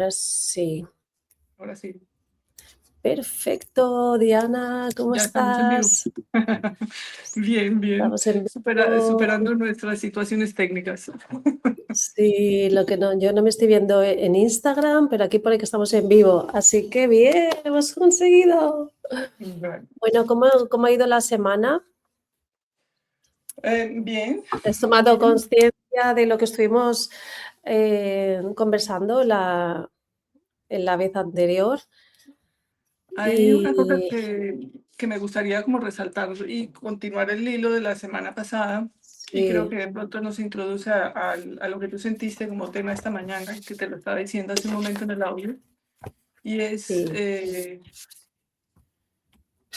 Ahora sí. Ahora sí. Perfecto, Diana, ¿cómo Ya estamos en vivo. estás? Bien, bien. Estamos en vivo. Superando nuestras situaciones técnicas. Sí, lo que no, yo no me estoy viendo en Instagram, pero aquí pone que estamos en vivo. Así que bien, hemos conseguido. Bueno, Bueno, ¿cómo ha ido la semana? bien, ¿Has tomado bien. conciencia de lo que estuvimos conversando en la vez anterior? Hay una cosa Y que me gustaría como resaltar y continuar el hilo de la semana pasada, y creo sí, que de pronto nos introduce a lo que tú sentiste como tema esta mañana, que te lo estaba diciendo hace un momento en el audio, y es sí,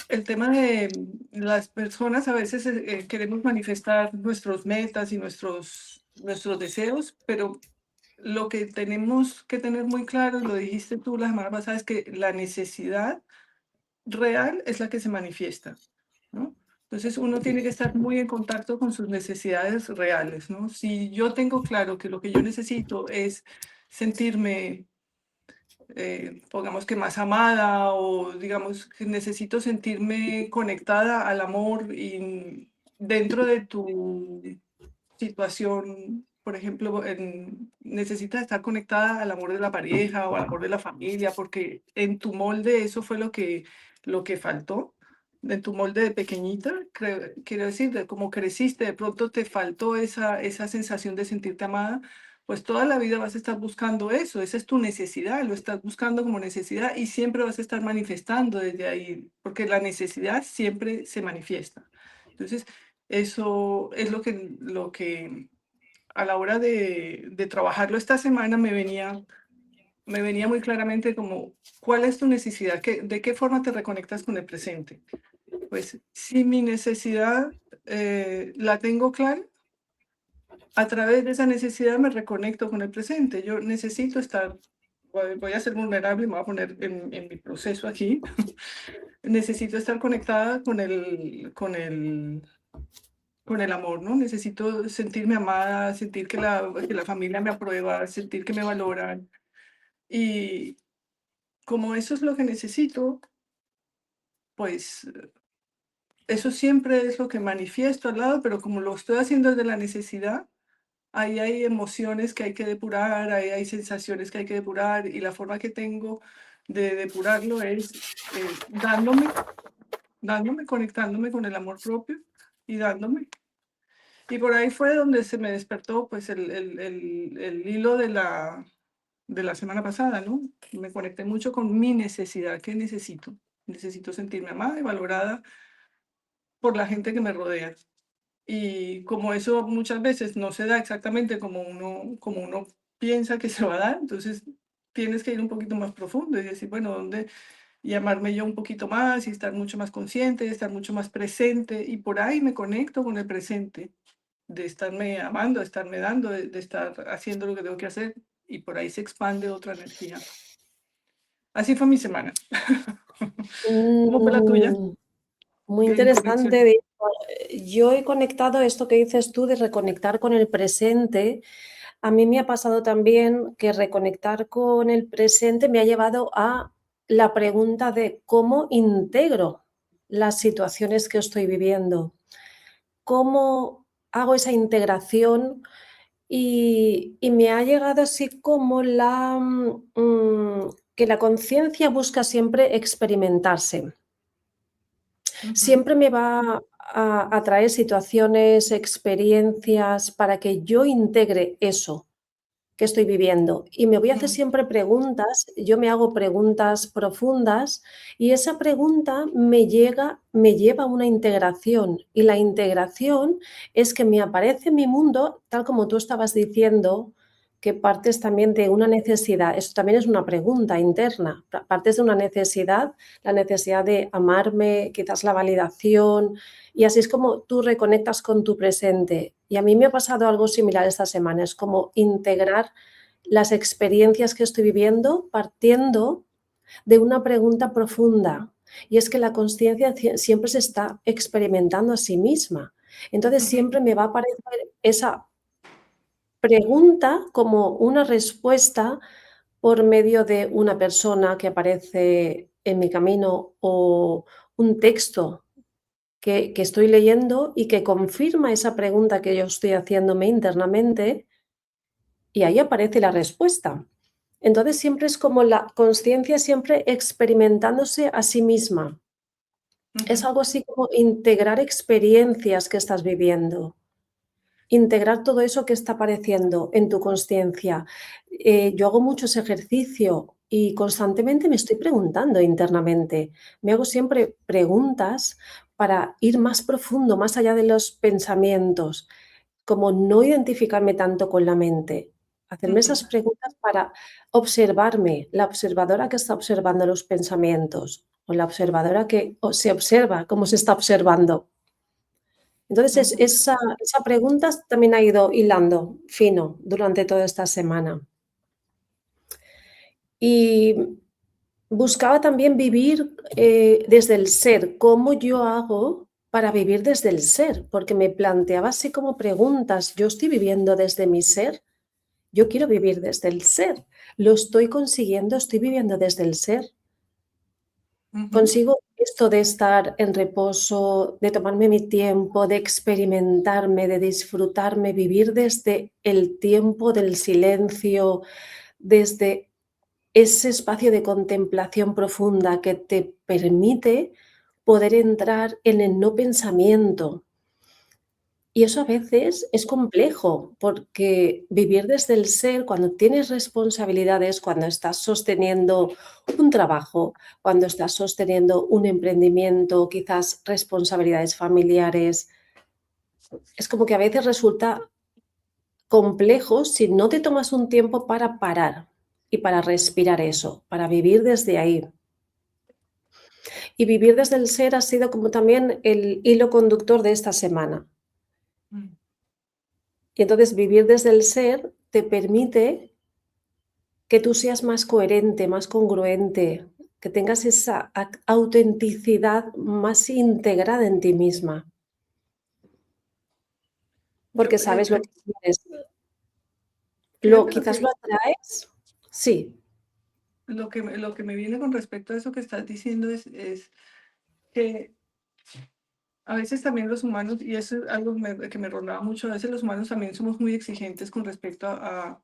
el tema de las personas. A veces queremos manifestar nuestros metas y nuestros deseos, pero lo que tenemos que tener muy claro, y lo dijiste tú la semana pasada, es que la necesidad real es la que se manifiesta, ¿no? Entonces uno tiene que estar muy en contacto con sus necesidades reales, ¿no? Si yo tengo claro que lo que yo necesito es sentirme, pongamos que más amada, o digamos que necesito sentirme conectada al amor, y dentro de tu situación, por ejemplo, necesitas estar conectada al amor de la pareja o al amor de la familia, porque en tu molde eso fue lo que faltó. En tu molde de pequeñita, quiero decir, de cómo creciste, de pronto te faltó esa sensación de sentirte amada. Pues toda la vida vas a estar buscando eso, esa es tu necesidad, lo estás buscando como necesidad, y siempre vas a estar manifestando desde ahí, porque la necesidad siempre se manifiesta. Entonces, eso es lo que a la hora de trabajarlo esta semana me venía muy claramente como, ¿cuál es tu necesidad? ¿De qué forma te reconectas con el presente? Pues si mi necesidad la tengo clara, a través de esa necesidad me reconecto con el presente. Yo necesito estar, voy a ser vulnerable y me voy a poner en mi proceso aquí. Necesito estar conectada con el amor, ¿no? Necesito sentirme amada, sentir que la familia me aprueba, sentir que me valoran. Y como eso es lo que necesito, pues eso siempre es lo que manifiesto al lado, pero como lo estoy haciendo desde la necesidad, ahí hay emociones que hay que depurar, ahí hay sensaciones que hay que depurar, y la forma que tengo de depurarlo es dándome, conectándome con el amor propio y dándome. Y por ahí fue donde se me despertó pues el hilo de la semana pasada, ¿no? Me conecté mucho con mi necesidad. ¿Qué necesito? Necesito sentirme amada y valorada por la gente que me rodea. Y como eso muchas veces no se da exactamente como uno piensa que se va a dar, entonces tienes que ir un poquito más profundo y decir, bueno, ¿dónde? Y amarme yo un poquito más, y estar mucho más consciente, estar mucho más presente, y por ahí me conecto con el presente, de estarme amando, de estarme dando, de estar haciendo lo que tengo que hacer, y por ahí se expande otra energía. Así fue mi semana. ¿Cómo fue la tuya? mm, muy En interesante. conexión. Yo he conectado esto que dices tú de reconectar con el presente. A mí me ha pasado también que reconectar con el presente me ha llevado a la pregunta de cómo integro las situaciones que estoy viviendo, cómo hago esa integración, y me ha llegado así como que la conciencia busca siempre experimentarse. Ujú, Siempre me va a traer situaciones, experiencias para que yo integre eso que estoy viviendo. Y me voy a hacer ujú, siempre preguntas, yo me hago preguntas profundas, y esa pregunta me lleva a una integración. Y la integración es que me aparece mi mundo, tal como tú estabas diciendo, que partes también de una necesidad. Esto también es una pregunta interna. Partes de una necesidad, la necesidad de amarme, quizás la validación, y así es como tú reconectas con tu presente. Y a mí me ha pasado algo similar esta semana, es como integrar las experiencias que estoy viviendo partiendo de una pregunta profunda. Y es que la conciencia siempre se está experimentando a sí misma. Entonces ujú. siempre me va a aparecer esa pregunta como una respuesta por medio de una persona que aparece en mi camino o un texto que estoy leyendo y que confirma esa pregunta que yo estoy haciéndome internamente y ahí aparece la respuesta. Entonces siempre es como la conciencia siempre experimentándose a sí misma. Es Ujú, algo así como integrar experiencias que estás viviendo. Integrar todo eso que está apareciendo en tu consciencia. Yo hago muchos ejercicio y constantemente me estoy preguntando internamente. Me hago siempre preguntas para ir más profundo, más allá de los pensamientos, como no identificarme tanto con la mente. Hacerme ujú. esas preguntas para observarme, la observadora que está observando los pensamientos o la observadora que se observa cómo se está observando. Entonces, Ujú. esa pregunta también ha ido hilando fino durante toda esta semana. Y buscaba también vivir, desde el ser. ¿Cómo yo hago para vivir desde el ser? Porque me planteaba así como preguntas. ¿Yo estoy viviendo desde mi ser? Yo quiero vivir desde el ser. ¿Lo estoy consiguiendo? ¿Estoy viviendo desde el ser? Ujú. Consigo esto de estar en reposo, de tomarme mi tiempo, de experimentarme, de disfrutarme, vivir desde el tiempo del silencio, desde ese espacio de contemplación profunda que te permite poder entrar en el no pensamiento. Y eso a veces es complejo, porque vivir desde el ser, cuando tienes responsabilidades, cuando estás sosteniendo un trabajo, cuando estás sosteniendo un emprendimiento, quizás responsabilidades familiares, es como que a veces resulta complejo si no te tomas un tiempo para parar y para respirar eso, para vivir desde ahí. Y vivir desde el ser ha sido como también el hilo conductor de esta semana. Mm. Y entonces vivir desde el ser te permite que tú seas más coherente, más congruente, que tengas esa autenticidad más integrada en ti misma, Yo, porque sabes lo que quieres. creo que Quizás lo atraes. Sí, lo que me viene con respecto a eso que estás diciendo es que a veces también los humanos, y eso es algo que me rondaba mucho, a veces los humanos también somos muy exigentes con respecto a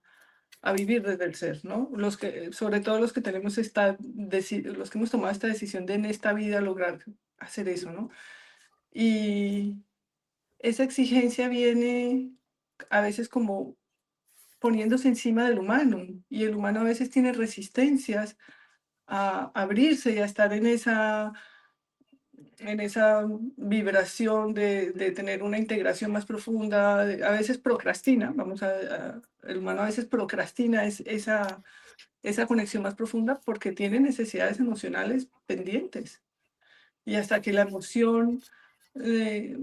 vivir desde el ser, ¿no? Los que, sobre todo los que tenemos los que hemos tomado esta decisión de en esta vida lograr hacer eso, ¿no? Y esa exigencia viene a veces como poniéndose encima del humano, y el humano a veces tiene resistencias a abrirse y a estar en esa vibración de tener una integración más profunda. A veces procrastina, el humano a veces procrastina esa conexión más profunda porque tiene necesidades emocionales pendientes. Y hasta que la emoción eh,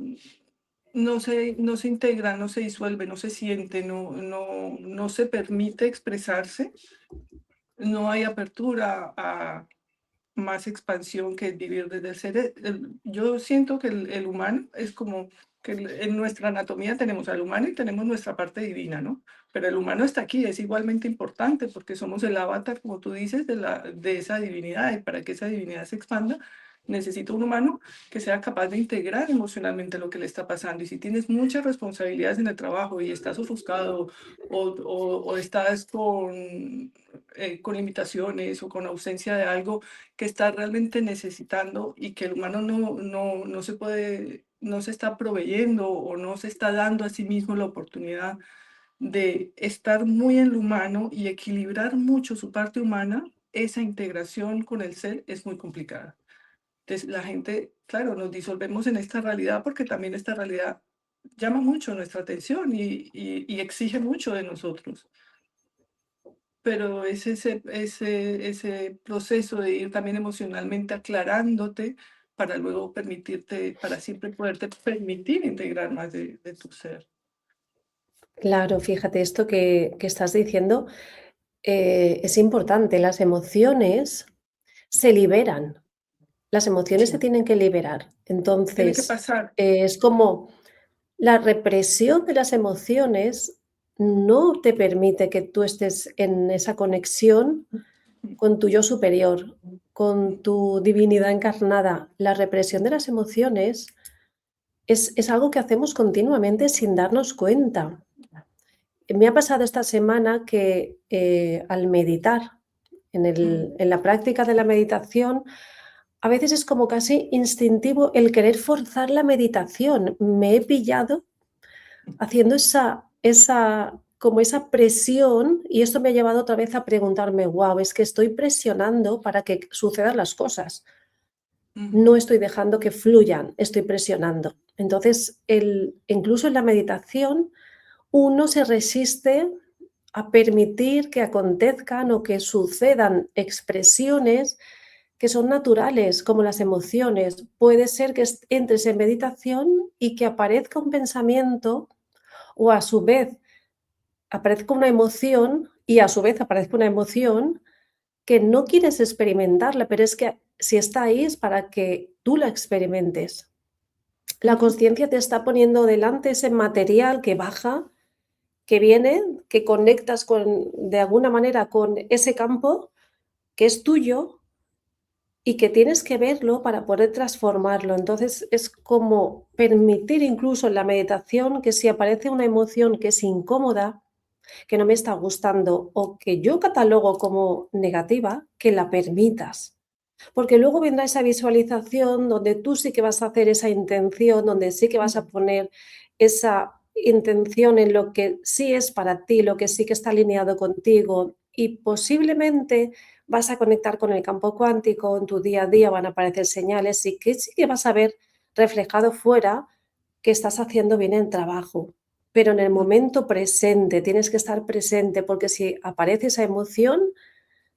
no se integra, no se disuelve, no se siente, no se permite expresarse, no hay apertura a más expansión que vivir desde el ser. Yo siento que el humano es como que en nuestra anatomía tenemos al humano y tenemos nuestra parte divina, ¿no? Pero el humano está aquí, es igualmente importante porque somos el avatar, como tú dices, de esa divinidad, y para que esa divinidad se expanda, necesita un humano que sea capaz de integrar emocionalmente lo que le está pasando. Y si tienes muchas responsabilidades en el trabajo y estás ofuscado o estás con limitaciones o con ausencia de algo que está realmente necesitando y que el humano no se puede, no se está proveyendo o no se está dando a sí mismo la oportunidad de estar muy en lo humano y equilibrar mucho su parte humana, esa integración con el ser es muy complicada. Entonces, la gente, claro, nos disolvemos en esta realidad porque también esta realidad llama mucho nuestra atención y exige mucho de nosotros, pero es ese proceso de ir también emocionalmente aclarándote para luego permitirte, para siempre poderte permitir integrar más de tu ser. claro, fíjate, esto que estás diciendo, es importante. Las emociones se liberan, las emociones se Sí. tienen que liberar. Tiene que Entonces, pasar. es como la represión de las emociones no te permite que tú estés en esa conexión con tu yo superior, con tu divinidad encarnada. La represión de las emociones es algo que hacemos continuamente sin darnos cuenta. Me ha pasado esta semana que al meditar, en la práctica de la meditación, a veces es como casi instintivo el querer forzar la meditación. Me he pillado haciendo como esa presión, y esto me ha llevado otra vez a preguntarme, wow, es que estoy presionando para que sucedan las cosas. No estoy dejando que fluyan, estoy presionando. Entonces, incluso en la meditación, uno se resiste a permitir que acontezcan o que sucedan expresiones que son naturales, como las emociones. Puede ser que entres en meditación y que aparezca un pensamiento o a su vez aparezca una emoción y a su vez aparezca una emoción que no quieres experimentarla, pero es que si está ahí es para que tú la experimentes. La consciencia te está poniendo delante ese material que baja, que viene, que conectas de alguna manera con ese campo que es tuyo y que tienes que verlo para poder transformarlo. Entonces es como permitir incluso en la meditación que si aparece una emoción que es incómoda, que no me está gustando o que yo catalogo como negativa, que la permitas. Porque luego vendrá esa visualización donde tú sí que vas a hacer esa intención, donde sí que vas a poner esa intención en lo que sí es para ti, lo que sí que está alineado contigo y posiblemente vas a conectar con el campo cuántico, en tu día a día van a aparecer señales y que sí que vas a ver reflejado fuera que estás haciendo bien el trabajo. Pero en el momento presente, tienes que estar presente porque si aparece esa emoción,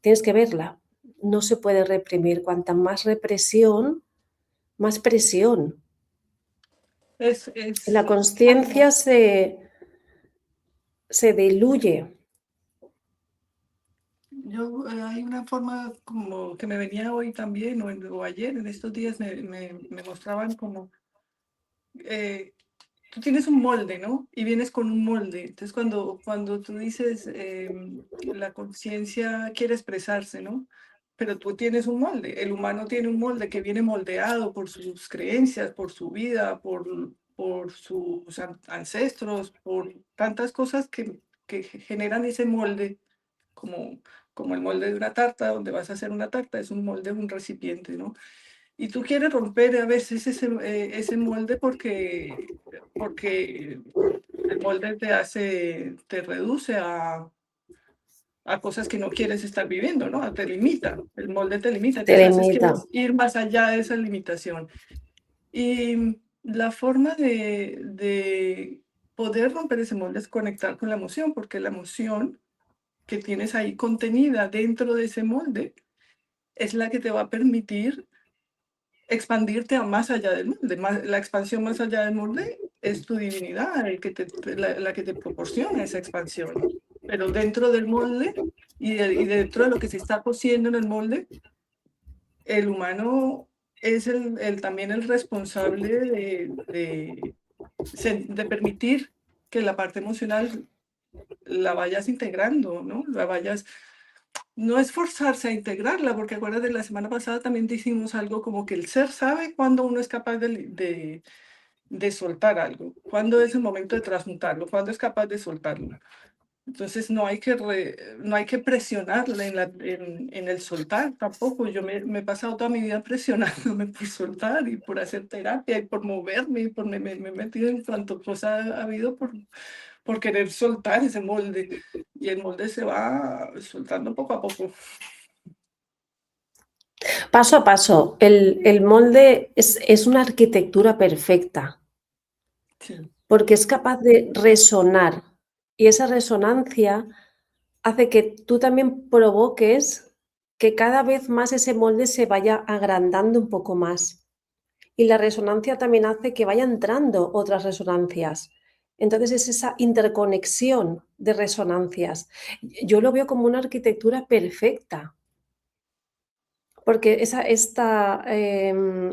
tienes que verla. No se puede reprimir. Cuanta más represión, más presión. La Bueno, consciencia se diluye. hay una forma como que me venía hoy también, o ayer, en estos días me mostraban como, tú tienes un molde, ¿no? Y vienes con un molde. Entonces, cuando tú dices, la conciencia quiere expresarse, ¿no? Pero tú tienes un molde. El humano tiene un molde que viene moldeado por sus creencias, por su vida, por sus ancestros, por tantas cosas que generan ese molde, como, como el molde de una tarta, donde vas a hacer una tarta, es un molde, un recipiente, ¿no? Y tú quieres romper a veces ese molde porque el molde te reduce a cosas que no quieres estar viviendo, ¿no? Te limita, el molde te limita, Te entonces a veces limita. quieres ir más allá de esa limitación. Y la forma de poder romper ese molde es conectar con la emoción, porque la emoción que tienes ahí contenida dentro de ese molde es la que te va a permitir expandirte a más allá del molde. La expansión más allá del molde es tu divinidad, la que te proporciona esa expansión. Pero dentro del molde y dentro de lo que se está cosiendo en el molde, el humano es también el responsable de permitir que la parte emocional la vayas integrando, ¿no? No es forzarse a integrarla, porque acuérdate, la semana pasada también decimos algo como que el ser sabe cuando uno es capaz de soltar algo, cuándo es el momento de transmutarlo, cuándo es capaz de soltarlo. Entonces no hay que presionarle en el soltar tampoco. Yo me he pasado toda mi vida presionándome por soltar y por hacer terapia y por moverme y me he metido en cuanto cosa ha habido por querer soltar ese molde. Y el molde se va soltando poco a poco. Paso a paso. El molde es una arquitectura perfecta Sí. porque es capaz de resonar y esa resonancia hace que tú también provoques que cada vez más ese molde se vaya agrandando un poco más. Y la resonancia también hace que vaya entrando otras resonancias. Entonces es esa interconexión de resonancias. Yo lo veo como una arquitectura perfecta, porque esta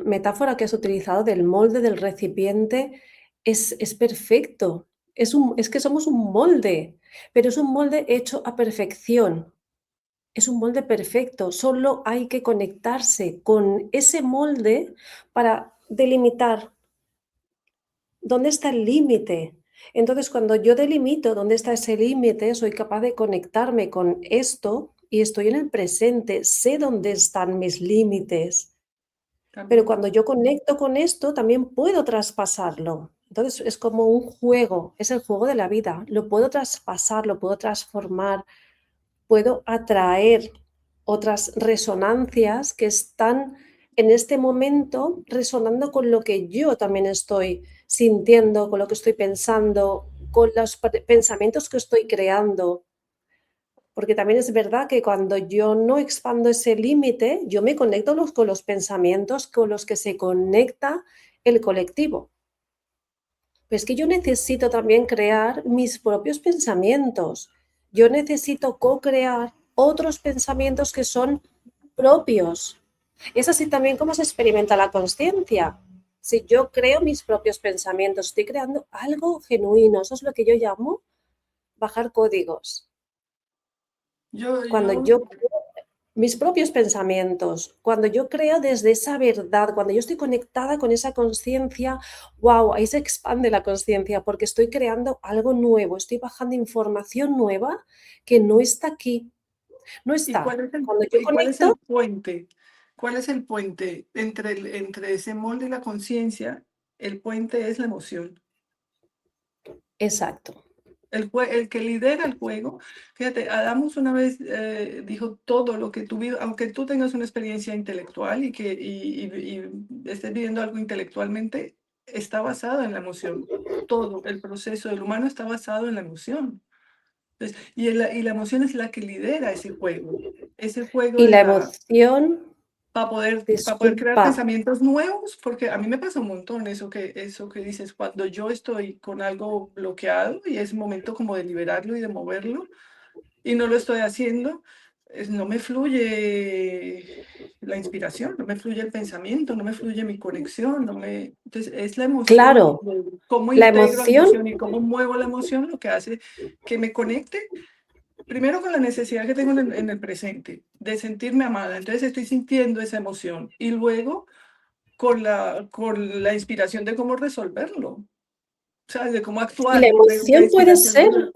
metáfora que has utilizado del molde del recipiente es perfecto. Es que somos un molde, pero es un molde hecho a perfección. Es un molde perfecto, solo hay que conectarse con ese molde para delimitar dónde está el límite. Entonces, cuando yo delimito dónde está ese límite, soy capaz de conectarme con esto y estoy en el presente, sé dónde están mis límites. Pero También. cuando yo conecto con esto, también puedo traspasarlo. Entonces, es como un juego, es el juego de la vida. Lo puedo traspasar, lo puedo transformar, puedo atraer otras resonancias que están en este momento resonando con lo que yo también estoy sintiendo, con lo que estoy pensando, con los pensamientos que estoy creando. Porque también es verdad que cuando yo no expando ese límite, yo me conecto con los pensamientos con los que se conecta el colectivo. Pero es que yo necesito también crear mis propios pensamientos. Yo necesito co-crear otros pensamientos que son propios. Es así también como se experimenta la conciencia. Si yo creo mis propios pensamientos, estoy creando algo genuino. Eso es lo que yo llamo bajar códigos. Yo, Cuando yo, yo mis propios pensamientos, cuando yo creo desde esa verdad, cuando yo estoy conectada con esa conciencia, wow, ahí se expande la conciencia porque estoy creando algo nuevo, estoy bajando información nueva que no está aquí, no ¿Y está. cuál es el, Cuando yo y cuál es conecto, el puente? ¿Cuál es el puente entre, entre ese molde y la conciencia? El puente es la emoción. exacto. El que lidera el juego, fíjate, Adamos una vez dijo todo lo que tú vives, aunque tú tengas una experiencia intelectual y estés viviendo algo intelectualmente, está basado en la emoción. Todo el proceso del humano está basado en la emoción. Entonces, y la emoción es la que lidera ese juego Y de la la, emoción, para poder crear disculpa, pensamientos nuevos, porque a mí me pasa un montón eso que dices, cuando yo estoy con algo bloqueado y es momento como de liberarlo y de moverlo, y no lo estoy haciendo, no me fluye la inspiración, no me fluye el pensamiento, no me fluye mi conexión, entonces es la emoción, claro, cómo la integro la emoción emoción y cómo muevo la emoción lo que hace que me conecte primero con la necesidad que tengo en el presente, de sentirme amada. Entonces estoy sintiendo esa emoción. Y luego con la inspiración de cómo resolverlo. O sea, de cómo y la actuar, de la emoción inspiración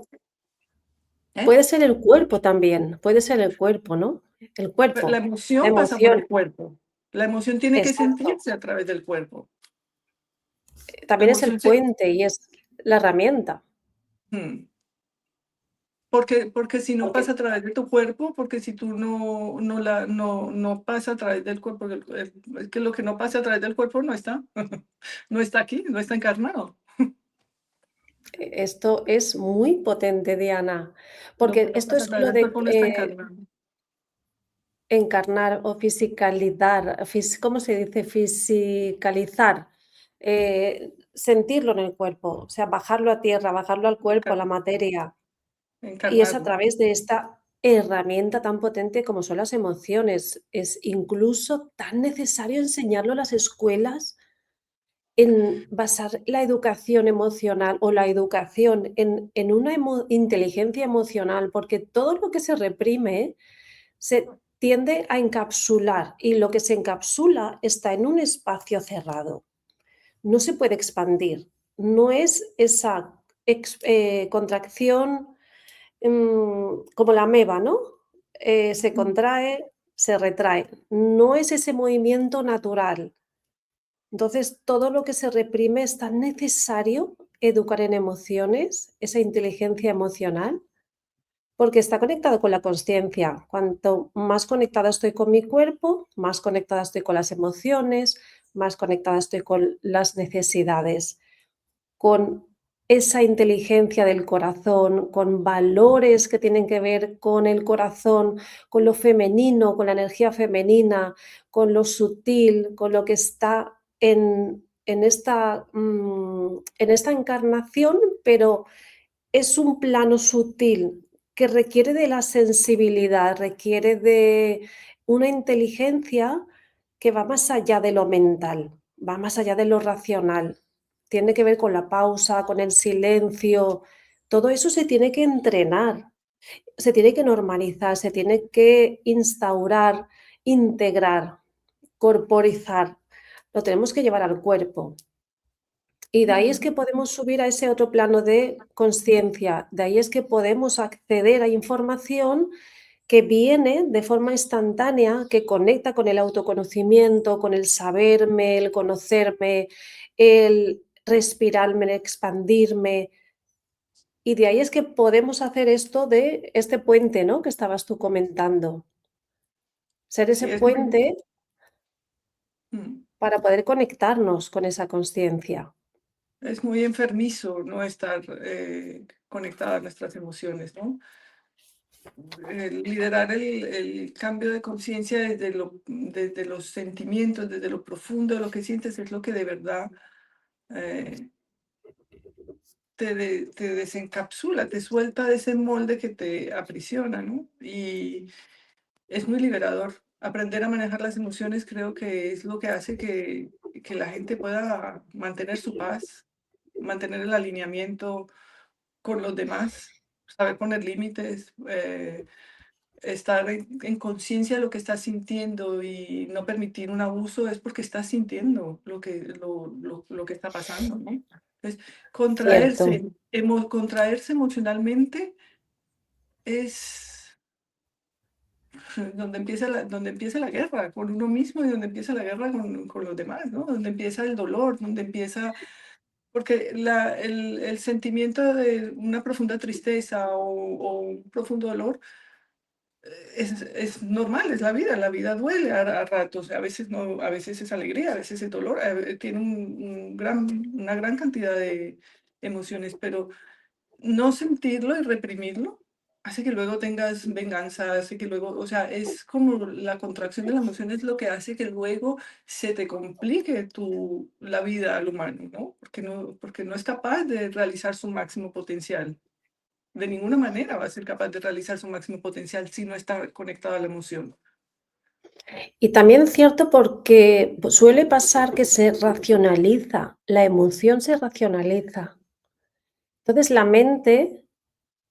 de... ¿Eh? puede ser el cuerpo también, puede ser el cuerpo, ¿no? El La cuerpo, la emoción pasa por emoción, el cuerpo. La emoción tiene que exacto. sentirse a través del cuerpo. La También es el emoción se... puente y es la herramienta. Hmm. Porque si no Porque pasa a través de tu cuerpo, porque si tú no pasa a través del cuerpo, es que lo que no pasa a través del cuerpo no está, no está aquí, no está encarnado. esto es muy potente, Diana, Lo que porque no esto pasa a es través lo del de cuerpo no está encarnado. encarnar o fisicalizar, ¿cómo se dice? Fisicalizar, sentirlo en el cuerpo, o sea, bajarlo a tierra, bajarlo al cuerpo, a la Encar- materia. Y es a Encarnarlo. través de esta herramienta tan potente como son las emociones. Es incluso tan necesario enseñarlo a las escuelas en basar la educación emocional o la educación en una inteligencia emocional, porque todo lo que se reprime se tiende a encapsular y lo que se encapsula está en un espacio cerrado. No se puede expandir. No es esa contracción como la ameba, ¿no? Se contrae, se retrae. No es ese movimiento natural. Entonces, todo lo que se reprime es tan necesario educar en emociones, esa inteligencia emocional, porque está conectado con la consciencia. Cuanto más conectada estoy con mi cuerpo, más conectada estoy con las emociones, más conectada estoy con las necesidades, con esa inteligencia del corazón, con valores que tienen que ver con el corazón, con lo femenino, con la energía femenina, con lo sutil, con lo que está en esta encarnación, pero es un plano sutil que requiere de la sensibilidad, requiere de una inteligencia que va más allá de lo mental, va más allá de lo racional. tiene que ver con la pausa, con el silencio, todo eso se tiene que entrenar, se tiene que normalizar, se tiene que instaurar, integrar, corporizar, lo tenemos que llevar al cuerpo. Y de ahí es Ujú. que podemos subir a ese otro plano de conciencia, de ahí es que podemos acceder a información que viene de forma instantánea, que conecta con el autoconocimiento, con el saberme, el conocerme, el respirarme, el expandirme. Y de ahí es que podemos hacer esto de este puente, ¿no? Que estabas tú comentando. Ser ese Sí, puente mm, para poder conectarnos con esa conciencia. es muy enfermizo no estar conectada a nuestras emociones, ¿no? Liderar el cambio de conciencia desde los sentimientos, desde lo profundo de lo que sientes, es lo que de verdad eh, te desencapsula, te suelta de ese molde que te aprisiona, ¿no? Y es muy liberador. Aprender a manejar las emociones creo que es lo que hace que la gente pueda mantener su paz, mantener el alineamiento con los demás, saber poner límites, estar en conciencia de lo que estás sintiendo y no permitir un abuso es porque estás sintiendo lo que está pasando, ¿no? Entonces, Cierto, contraerse emocionalmente es donde empieza la guerra con uno mismo y donde empieza la guerra con los demás, ¿no? Donde empieza el dolor, donde empieza, porque el sentimiento de una profunda tristeza o un profundo dolor es normal, es la vida duele a ratos, a veces no, a veces es alegría, a veces es dolor, tiene una gran cantidad de emociones, pero no sentirlo y reprimirlo hace que luego tengas venganza, hace que luego, o sea, es como la contracción de la emoción es lo que hace que luego se te complique la vida al humano, ¿no? Porque no es capaz de realizar su máximo potencial. De ninguna manera va a ser capaz de realizar su máximo potencial si no está conectado a la emoción. y también cierto porque suele pasar que se racionaliza, la emoción se racionaliza. Entonces, la mente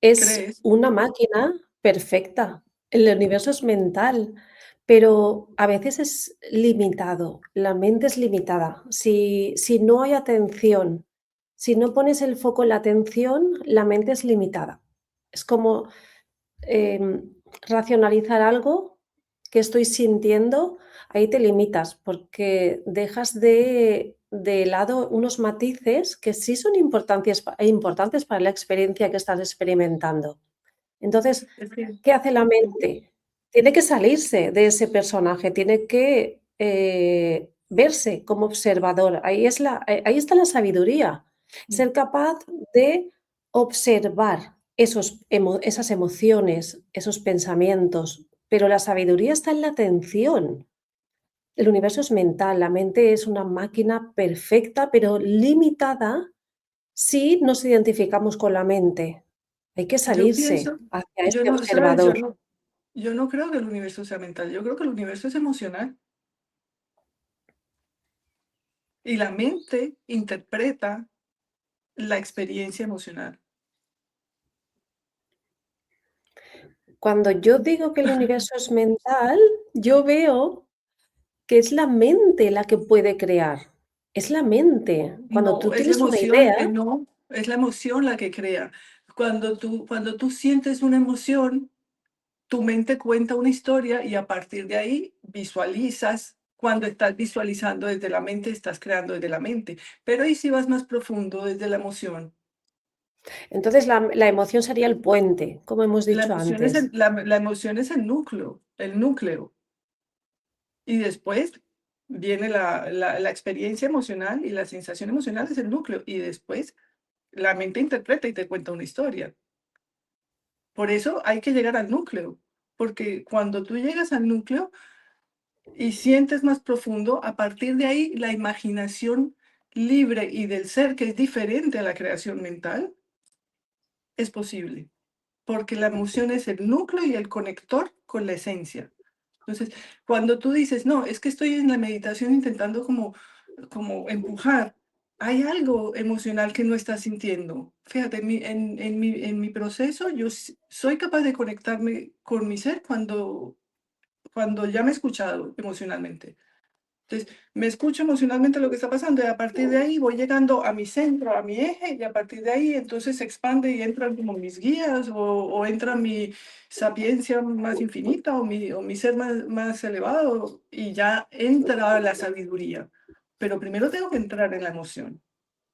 es ¿Crees? una máquina perfecta, el universo es mental, pero a veces es limitado, la mente es limitada. Si no hay atención, si no pones el foco en la atención, la mente es limitada. Es como racionalizar algo que estoy sintiendo, ahí te limitas, porque dejas de lado unos matices que sí son importantes para la experiencia que estás experimentando. Entonces, Es que ¿qué hace la mente? Tiene que salirse de ese personaje, tiene que verse como observador. Ahí está la sabiduría, ser capaz de observar esas emociones, esos pensamientos, pero la sabiduría está en la atención. El universo es mental, la mente es una máquina perfecta, pero limitada si nos identificamos con la mente. Hay que yo salirse pienso, hacia yo ese no, ¿sabes? observador. Yo no creo que el universo sea mental, yo creo que el universo es emocional y la mente interpreta la experiencia emocional. Cuando yo digo que el universo es mental, yo veo que es la mente la que puede crear. Es la mente. Cuando No, tú es la tienes una emoción, idea, no, es la emoción la que crea. Cuando tú sientes una emoción, tu mente cuenta una historia y a partir de ahí visualizas. Cuando estás visualizando desde la mente, estás creando desde la mente. Pero ahí sí vas más profundo desde la emoción. entonces la emoción sería el puente, como hemos dicho antes. La emoción es el núcleo. Y después viene la experiencia emocional y la sensación emocional es el núcleo. Y después la mente interpreta y te cuenta una historia. Por eso hay que llegar al núcleo, porque cuando tú llegas al núcleo y sientes más profundo, a partir de ahí la imaginación libre y del ser, que es diferente a la creación mental, es posible, porque la emoción es el núcleo y el conector con la esencia. Entonces, cuando tú dices, no, es que estoy en la meditación intentando como empujar, hay algo emocional que no estás sintiendo. Fíjate, en mi proceso yo soy capaz de conectarme con mi ser cuando ya me he escuchado emocionalmente. Entonces, me escucho emocionalmente lo que está pasando y a partir de ahí voy llegando a mi centro, a mi eje, y a partir de ahí entonces se expande y entran como mis guías o entra mi sapiencia más infinita o mi ser más elevado y ya entra la sabiduría. Pero primero tengo que entrar en la emoción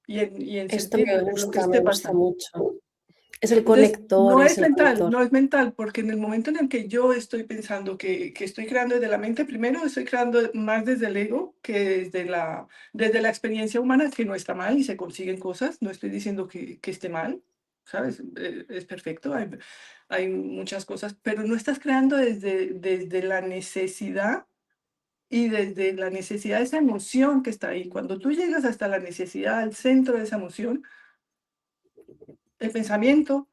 y en Esto sentir lo que me esté gusta pasando. mucho. Es el Entonces, conector, es el no conector. es mental, porque en el momento en el que yo estoy pensando que estoy creando desde la mente, primero estoy creando más desde el ego que desde la experiencia humana, que no está mal y se consiguen cosas, no estoy diciendo que esté mal, ¿sabes? Es perfecto, hay muchas cosas, pero no estás creando desde la necesidad y desde la necesidad de esa emoción que está ahí. Cuando tú llegas hasta la necesidad, al centro de esa emoción, el pensamiento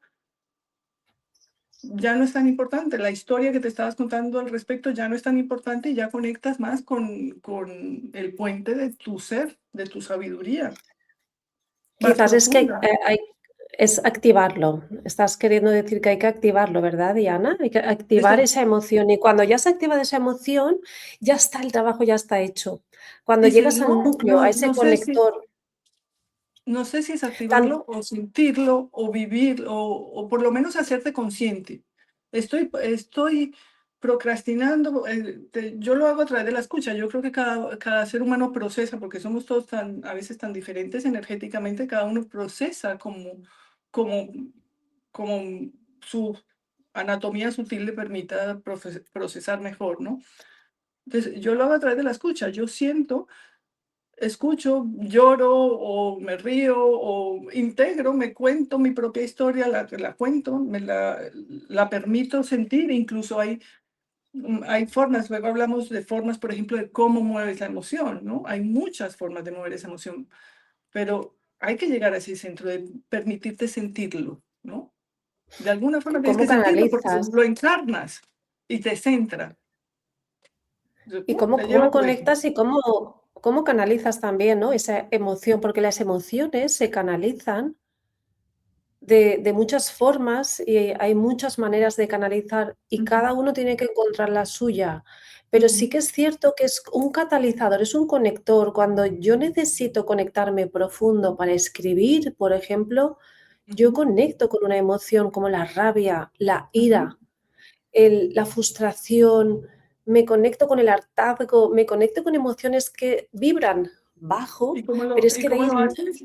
ya no es tan importante, la historia que te estabas contando al respecto ya no es tan importante y ya conectas más con el puente de tu ser, de tu sabiduría más Quizás es que profunda. es activarlo. Estás queriendo decir que hay que activarlo, ¿verdad, Diana? Hay que activar Está- esa emoción y cuando ya se activa esa emoción, ya está el trabajo, ya está hecho. Cuando y si llegas al no, núcleo, a ese no sé si, conector, no sé si es tan activarlo o sentirlo o vivir o por lo menos hacerte consciente. Estoy procrastinando, yo lo hago a través de la escucha. Yo creo que cada ser humano procesa, porque somos todos a veces tan diferentes energéticamente, cada uno procesa como, como su anatomía sutil le permita procesar mejor, ¿no? Entonces, yo lo hago a través de la escucha. Yo siento, escucho, lloro o me río o integro, me cuento mi propia historia, la cuento, la permito sentir, incluso hay formas, luego hablamos de formas, por ejemplo, de cómo mueves la emoción, ¿no? Hay muchas formas de mover esa emoción, pero hay que llegar a ese centro de permitirte sentirlo, ¿no? De alguna forma tienes ¿cómo que sentirlo porque canalizas? lo encarnas y te centra. ¿Y Te lleva cómo a tu eje. conectas y cómo canalizas también, ¿no? Esa emoción? Porque las emociones se canalizan de muchas formas y hay muchas maneras de canalizar y Ujú, cada uno tiene que encontrar la suya. Pero sí ujú, que es cierto que es un catalizador, es un conector. Cuando yo necesito conectarme profundo para escribir, por ejemplo, yo ujú, conecto con una emoción como la rabia, la ujú. ira, la frustración, me conecto con el hartazgo, me conecto con emociones que vibran bajo, ¿Y cómo pero lo, es y que de cómo ahí lo haces?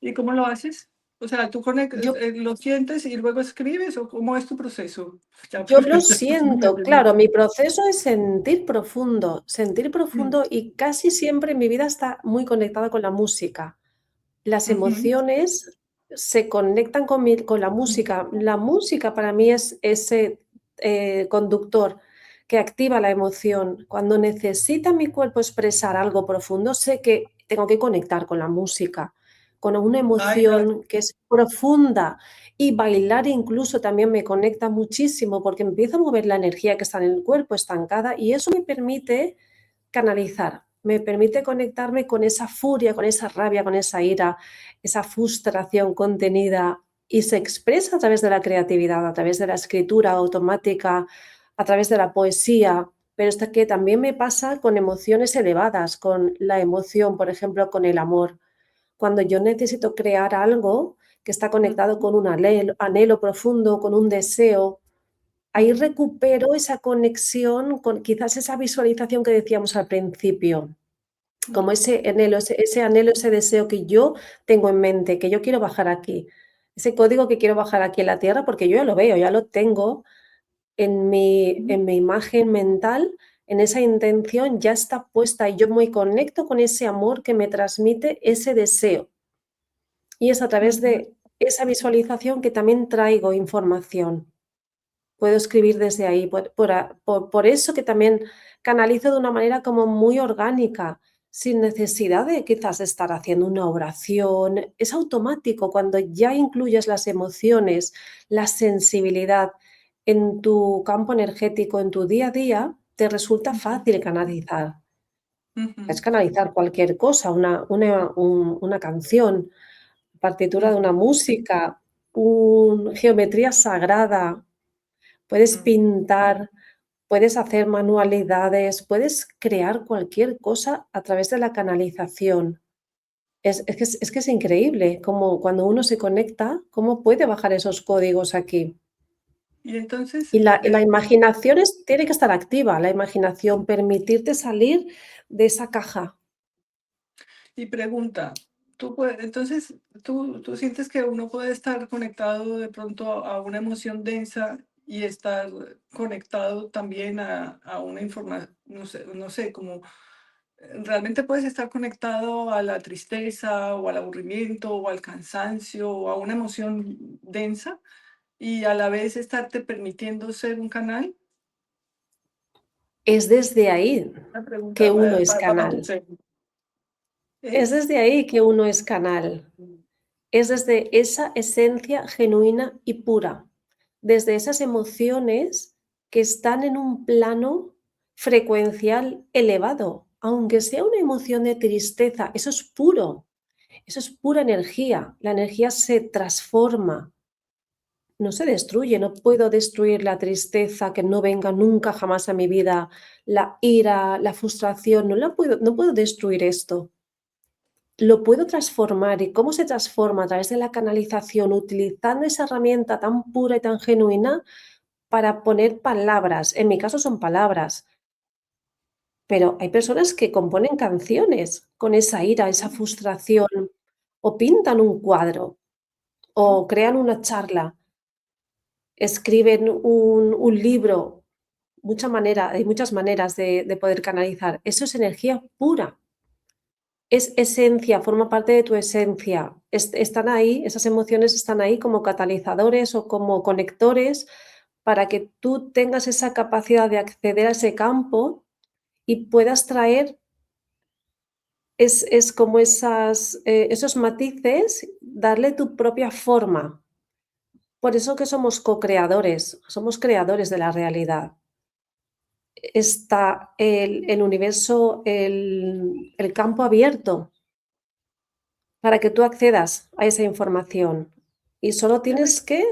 ¿Y cómo lo haces? O sea, ¿tú yo lo sientes y luego escribes o cómo es tu proceso? Ya, Yo pues, lo ya es una siento, claro, pregunta. mi proceso es sentir Mm, profundo y casi siempre mi vida está muy conectada con la música. Las ujú, emociones se conectan con la ujú. música. La música para mí es ese conductor que activa la emoción. Cuando necesita mi cuerpo expresar algo profundo, sé que tengo que conectar con la música, con una Ay, no, emoción que es profunda y bailar incluso también me conecta muchísimo porque empiezo a mover la energía que está en el cuerpo estancada y eso me permite canalizar, me permite conectarme con esa furia, con esa rabia, con esa ira, esa frustración contenida y se expresa a través de la creatividad, a través de la escritura automática, a través de la poesía. Pero esto que también me pasa con emociones elevadas, con la emoción, por ejemplo, con el amor. Cuando yo necesito crear algo que está conectado ujú, con un anhelo profundo, con un deseo, ahí ujú, recupero esa conexión con quizás esa visualización que decíamos al principio, como mm. ese anhelo, ese deseo que yo tengo en mente, que yo quiero bajar aquí. Ese código que quiero bajar aquí en la Tierra, porque yo ya lo veo, ya lo tengo Mm. en mi imagen mental, en esa intención ya está puesta y yo me conecto con ese amor que me transmite ese deseo. Y es a través Ujú. de esa visualización que también traigo información. Puedo escribir desde ahí, por eso que también canalizo de una manera como muy orgánica, sin necesidad de quizás estar haciendo una oración. Es automático cuando ya incluyes las emociones, la sensibilidad en tu campo energético, en tu día a día, te resulta Ujú. fácil canalizar. Ujú, Es canalizar cualquier cosa, una canción, partitura de ujú, una música, geometría sagrada, puedes ujú. pintar, puedes hacer manualidades, puedes crear cualquier cosa a través de la canalización. Es que es increíble cómo cuando uno se conecta, cómo puede bajar esos códigos aquí. Y entonces, Y la imaginación tiene que estar activa, la imaginación, permitirte salir de esa caja. y pregunta, entonces, ¿tú sientes que uno puede estar conectado de pronto a una emoción densa y estar conectado también a una información, no sé, como realmente puedes estar conectado a la tristeza o al aburrimiento o al cansancio o a una emoción densa y a la vez estarte permitiendo ser un canal? Es desde ahí Una pregunta que uno es para tu canal. ser. Es ¿Eh? desde ahí que uno es canal. Es desde esa esencia genuina y pura, desde esas emociones que están en un plano frecuencial elevado, aunque sea una emoción de tristeza, eso es pura energía, la energía se transforma, no se destruye, no puedo destruir la tristeza, que no venga nunca jamás a mi vida, la ira, la frustración, no puedo destruir esto. Lo puedo transformar. ¿Y cómo se transforma? A través de la canalización, utilizando esa herramienta tan pura y tan genuina para poner palabras. En mi caso son palabras, pero hay personas que componen canciones con esa ira, esa frustración, o pintan un cuadro, o crean una charla, escriben un libro. Hay muchas maneras de poder canalizar. Eso es energía pura. Es esencia, forma parte de tu esencia. Están ahí, esas emociones están ahí como catalizadores o como conectores para que tú tengas esa capacidad de acceder a ese campo y puedas traer es como esos matices, darle tu propia forma. Por eso que somos co-creadores, somos creadores de la realidad. Está el universo, el campo abierto para que tú accedas a esa información. Y solo tienes que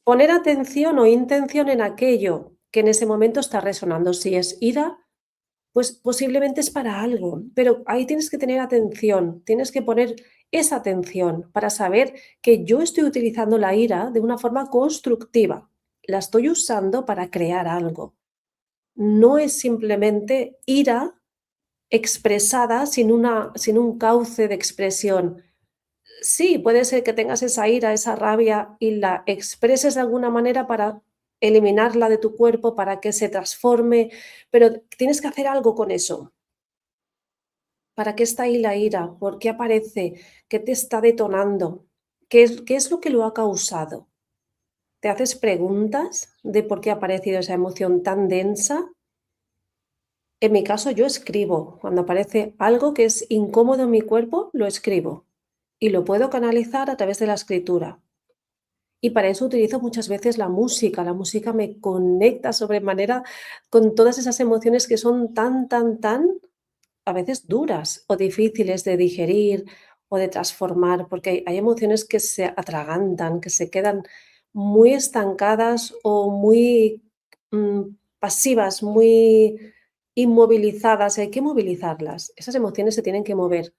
poner atención o intención en aquello que en ese momento está resonando. Si es ira, pues posiblemente es para algo, pero ahí tienes que tener atención, tienes que poner esa atención para saber que yo estoy utilizando la ira de una forma constructiva. La estoy usando para crear algo. No es simplemente ira expresada sin un cauce de expresión. Sí, puede ser que tengas esa ira, esa rabia y la expreses de alguna manera para eliminarla de tu cuerpo, para que se transforme, pero tienes que hacer algo con eso. ¿Para qué está ahí la ira? ¿Por qué aparece? ¿Qué te está detonando? ¿Qué es lo que lo ha causado? ¿Te haces preguntas de por qué ha aparecido esa emoción tan densa? En mi caso, yo escribo. Cuando aparece algo que es incómodo en mi cuerpo, lo escribo y lo puedo canalizar a través de la escritura. Y para eso utilizo muchas veces la música. La música me conecta sobremanera con todas esas emociones que son tan, tan, tan, a veces duras o difíciles de digerir o de transformar, porque hay emociones que se atragantan, que se quedan muy estancadas o muy pasivas, muy inmovilizadas. Hay que movilizarlas. Esas emociones se tienen que mover.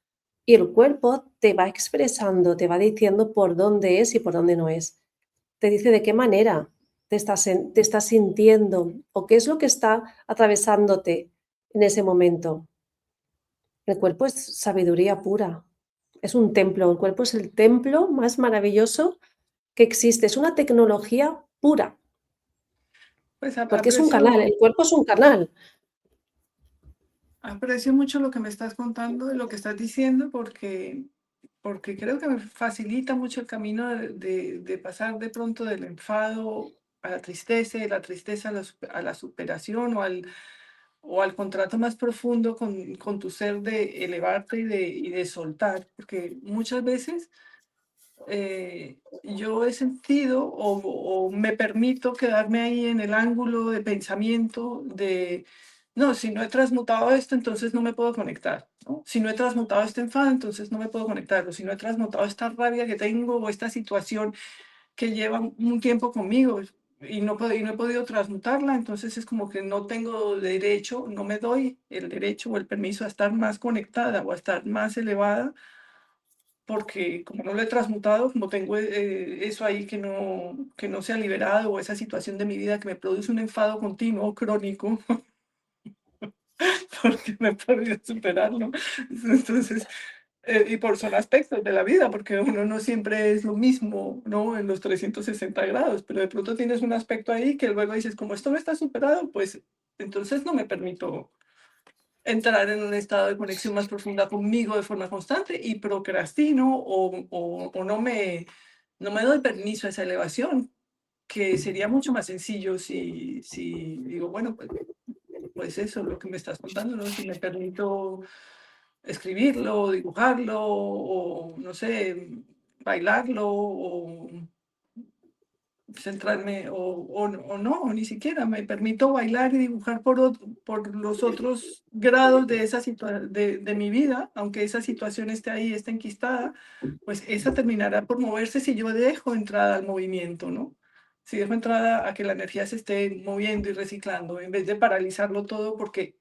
Y el cuerpo te va expresando, te va diciendo por dónde es y por dónde no es. Te dice de qué manera te estás sintiendo o qué es lo que está atravesándote en ese momento. El cuerpo es sabiduría pura, es un templo, el cuerpo es el templo más maravilloso que existe, es una tecnología pura, Pues porque es un canal, el cuerpo es un canal. aprecio mucho lo que me estás contando y lo que estás diciendo porque creo que me facilita mucho el camino de pasar de pronto del enfado a la tristeza, de la tristeza a la superación o al contrato más profundo con tu ser de elevarte y de soltar, porque muchas veces yo he sentido o me permito quedarme ahí en el ángulo de pensamiento no, si no he transmutado esto, entonces no me puedo conectar, ¿no? Si no he transmutado este enfado, entonces no me puedo conectar, o si no he transmutado esta rabia que tengo o esta situación que lleva un tiempo conmigo y no he podido transmutarla, entonces es como que no tengo derecho, no me doy el derecho o el permiso a estar más conectada o a estar más elevada, porque como no lo he transmutado, como tengo eso ahí que no se ha liberado o esa situación de mi vida que me produce un enfado continuo, crónico, porque no he podido superarlo. Entonces, y por son aspectos de la vida, porque uno no siempre es lo mismo, ¿no? En los 360 grados, pero de pronto tienes un aspecto ahí que luego dices, como esto no está superado, pues entonces no me permito entrar en un estado de conexión más profunda conmigo de forma constante y procrastino o no me doy permiso a esa elevación, que sería mucho más sencillo si digo, bueno, pues eso es lo que me estás contando, ¿no? Si me permito escribirlo, dibujarlo, o no sé, bailarlo, o centrarme, o no, o ni siquiera me permito bailar y dibujar por los otros grados de esa de mi vida, aunque esa situación esté ahí, esté enquistada, pues esa terminará por moverse si yo dejo entrada al movimiento, ¿no? Si dejo entrada a que la energía se esté moviendo y reciclando, en vez de paralizarlo todo porque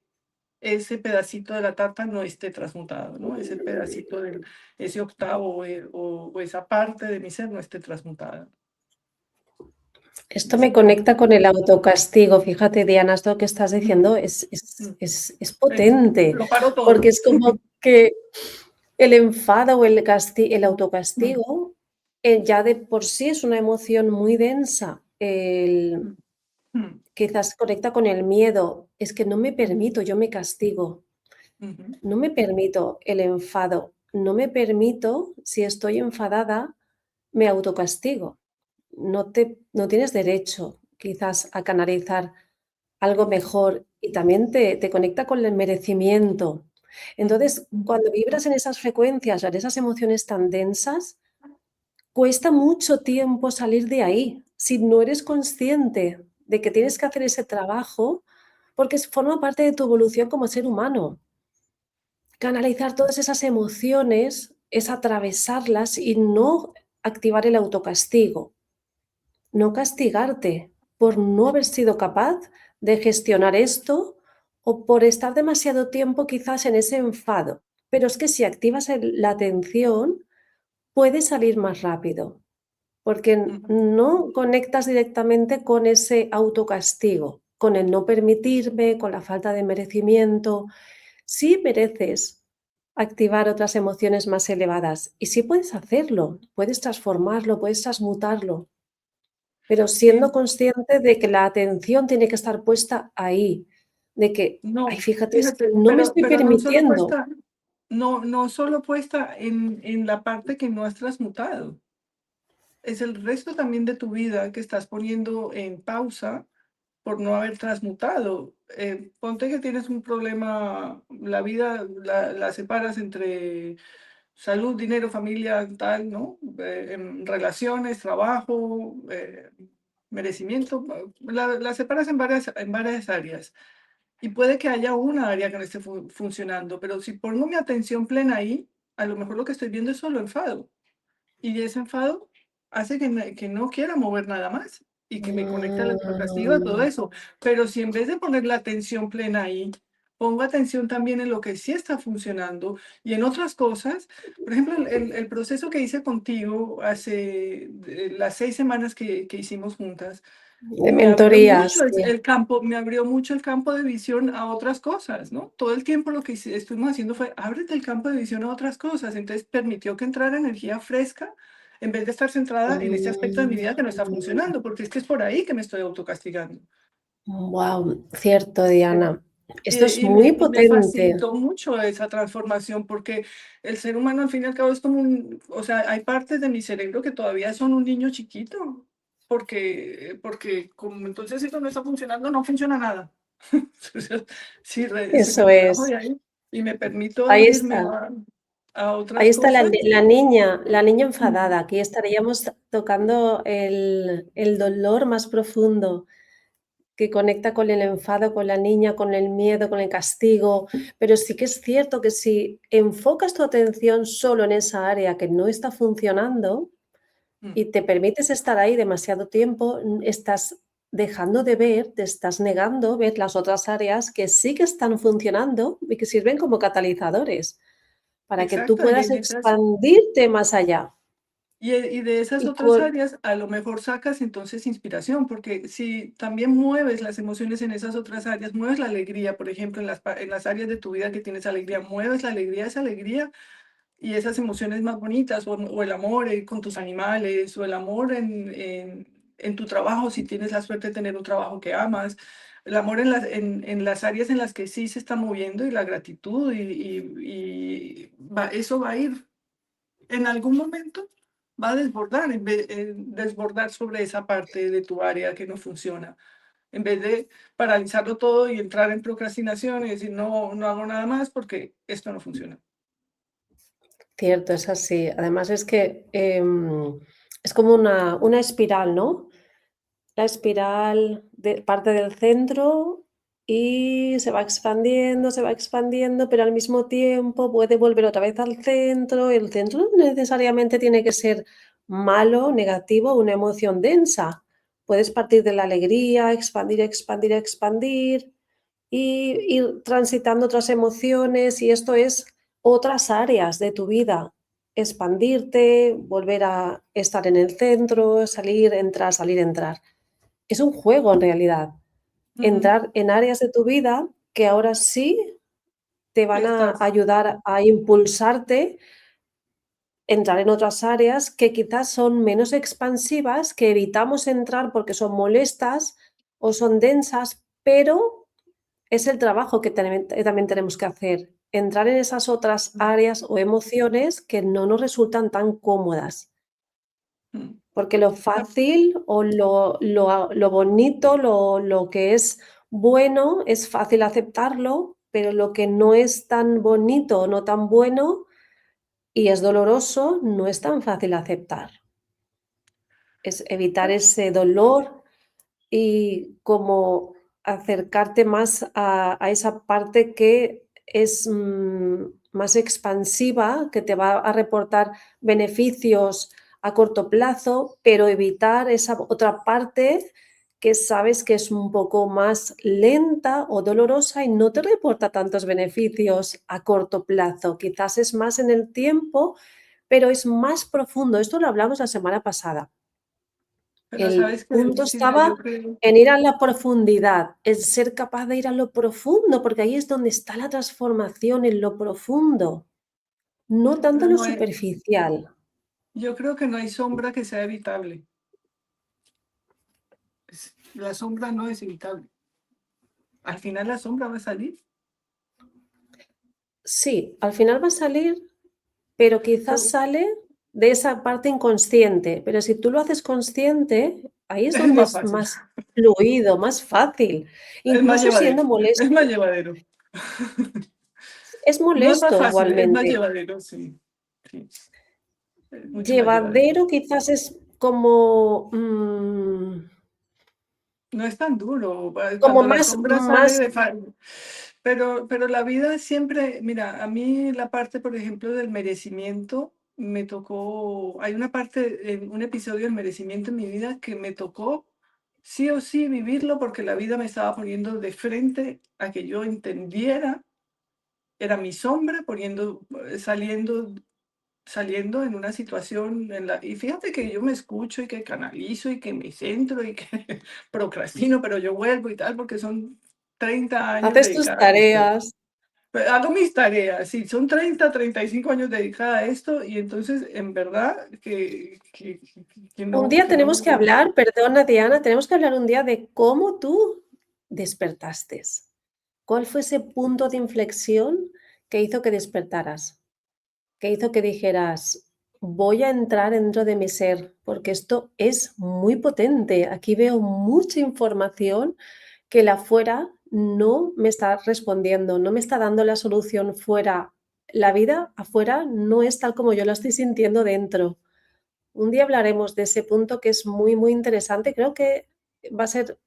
ese pedacito de la tarta no esté transmutado, ¿no? Ese pedacito de ese octavo o esa parte de mi ser no esté transmutada. Esto me Básicamente, conecta con el autocastigo. Fíjate, Diana, esto que estás mm, diciendo es, mm, es potente, lo paro porque todo. es como que el enfado o el Mm, autocastigo ya de por sí es una emoción muy densa. mm, mm, Quizás conecta con el miedo. Es que no me permito, yo me castigo. ujú, No me permito el enfado. No me permito, si estoy enfadada, me autocastigo. No tienes derecho quizás a canalizar algo mm, mejor y también te conecta con el merecimiento. ujú, Entonces, cuando vibras en esas frecuencias, en esas emociones tan densas, cuesta mucho tiempo salir de ahí. Si no eres consciente de que tienes mm, que hacer ese trabajo, porque forma parte de tu evolución como ser humano. Canalizar todas esas emociones es atravesarlas y no activar el autocastigo, no castigarte por no haber sido capaz de gestionar esto o por estar demasiado tiempo quizás en ese enfado. Pero es que si activas la atención, puedes salir más rápido, porque ujú, no conectas directamente con ese autocastigo, con el no permitirme, con la falta de merecimiento. Sí mereces activar otras emociones más elevadas y sí puedes hacerlo, puedes transformarlo, puedes transmutarlo, pero siendo sí, consciente de que la atención tiene que estar puesta ahí, de que, ay, no, fíjate, es que fíjate, no me estoy pero no solo permitiendo. puesta, no solo puesta en la parte que no has transmutado, es el resto también de tu vida que estás poniendo en pausa por no haber transmutado. Ponte que tienes un problema, la vida la separas entre salud, dinero, familia, tal, ¿no? En relaciones, trabajo, merecimiento, la separas en varias áreas. Y puede que haya una área que no esté funcionando, pero si pongo mi atención plena ahí, a lo mejor lo que estoy viendo es solo enfado. Y ese enfado hace que no quiera mover nada más y que me conecte al castigo a todo Mm, eso. Pero si en vez de poner la atención plena ahí, pongo atención también en lo que sí está funcionando y en otras cosas, por ejemplo, el proceso que hice contigo hace las 6 semanas que hicimos juntas, de me abrió mentorías, mucho sí. el campo, me abrió mucho el campo de visión a otras cosas, ¿no? Todo el tiempo lo que estuvimos haciendo fue, ábrete el campo de visión a otras cosas. Entonces permitió que entrara energía fresca en vez de estar centrada en este aspecto de mi vida que no está funcionando, porque es que es por ahí que me estoy autocastigando. Wow, cierto, Diana. Esto es muy Y me potente. facilitó mucho esa transformación, porque el ser humano al fin y al cabo es como o sea, hay partes de mi cerebro que todavía son un niño chiquito, porque como entonces eso no está funcionando, no funciona nada. Entonces, si, si me Eso relajo es. de ahí y me permito Ahí abrirme está. a Ahí otras está cosas. la niña Mm, enfadada. Aquí estaríamos tocando el dolor más profundo que conecta con el enfado, con la niña, con el miedo, con el castigo, pero sí que es cierto que si enfocas tu atención solo en esa área que no está funcionando Mm, y te permites estar ahí demasiado tiempo, estás dejando de ver, te estás negando ver las otras áreas que sí que están funcionando y que sirven como catalizadores para que tú exacto, y puedas en esas expandirte más allá. y de esas Y otras por áreas, a lo mejor sacas entonces inspiración, porque si también mueves las emociones en esas otras áreas, mueves la alegría, por ejemplo, en las áreas de tu vida que tienes alegría, mueves la alegría, esa alegría y esas emociones más bonitas, o el amor con tus animales, o el amor en tu trabajo, si tienes la suerte de tener un trabajo que amas, el amor en las áreas en las que sí se está moviendo y la gratitud, eso va a ir en algún momento, va a desbordar, desbordar sobre esa parte de tu área que no funciona. En vez de paralizarlo todo y entrar en procrastinación y decir, no, no hago nada más porque esto no funciona. cierto, es así. Además es que, es como una espiral, ¿no? La espiral parte del centro y se va expandiendo, pero al mismo tiempo puede volver otra vez al centro. El centro no necesariamente tiene que ser malo, negativo, una emoción densa. Puedes partir de la alegría, expandir, expandir, expandir y ir transitando otras emociones, y esto es otras áreas de tu vida. Expandirte, volver a estar en el centro, salir, entrar, salir, entrar. Es un juego en realidad. Ujú. Entrar en áreas de tu vida que ahora sí te van a Estás, ayudar a impulsarte, entrar en otras áreas que quizás son menos expansivas, que evitamos entrar porque son molestas o son densas, pero es el trabajo que también tenemos que hacer, entrar en esas otras mm, áreas o emociones que no nos resultan tan cómodas. mm. Porque lo Ah, fácil o lo bonito, lo que es bueno, es fácil aceptarlo, pero lo que no es tan bonito o no tan bueno y es doloroso, no es tan fácil aceptar. Es evitar ese dolor y como acercarte más a esa parte que es, más expansiva, que te va a reportar beneficios a corto plazo, pero evitar esa otra parte que sabes que es un poco más lenta o dolorosa y no te reporta tantos beneficios a corto plazo. Quizás es más en el tiempo, pero es más profundo. Esto lo hablamos la semana pasada. pero El sabes que, punto Silvia, estaba yo creo, en ir a la profundidad, en ser capaz de ir a lo profundo, porque ahí es donde está la transformación, en lo profundo, no tanto pero en lo no hay, superficial. yo creo que no hay sombra que sea evitable. La sombra no es evitable. Al final la sombra va a salir. Sí, al final va a salir, pero quizás Pero sale de esa parte inconsciente, pero si tú lo haces consciente, ahí es es donde más es fácil, más fluido, más fácil, es más incluso siendo llevadero, es más molesto. llevadero. Es No es más molesto fácil, es más igualmente. llevadero, sí. Sí, es mucho más llevadero. Llevadero quizás es como, No es tan duro, como cuando la sombra sale más pero la vida siempre, mira, a mí la parte, por ejemplo, del merecimiento me tocó, hay una parte en un episodio del merecimiento en mi vida que me tocó sí o sí vivirlo porque la vida me estaba poniendo de frente a que yo entendiera, era mi sombra poniendo, saliendo en una situación y fíjate que yo me escucho y que canalizo y que me centro y que procrastino, pero yo vuelvo y tal, porque son 30 años haces tus dedicada a esto. tareas. Hago mis tareas, sí, son 30, 35 años dedicada a esto y entonces en verdad Un día que tenemos no, que hablar, perdona Diana, tenemos que hablar un día de cómo tú despertaste. ¿Cuál fue ese punto de inflexión que hizo que despertaras? Que hizo que dijeras, voy a entrar dentro de mi ser, porque esto es muy potente. Aquí veo mucha información que la fuera no me está respondiendo, no me está dando la solución fuera. La vida afuera no es tal como yo la estoy sintiendo dentro. Un día hablaremos de ese punto que es muy, muy interesante. Creo que va a ser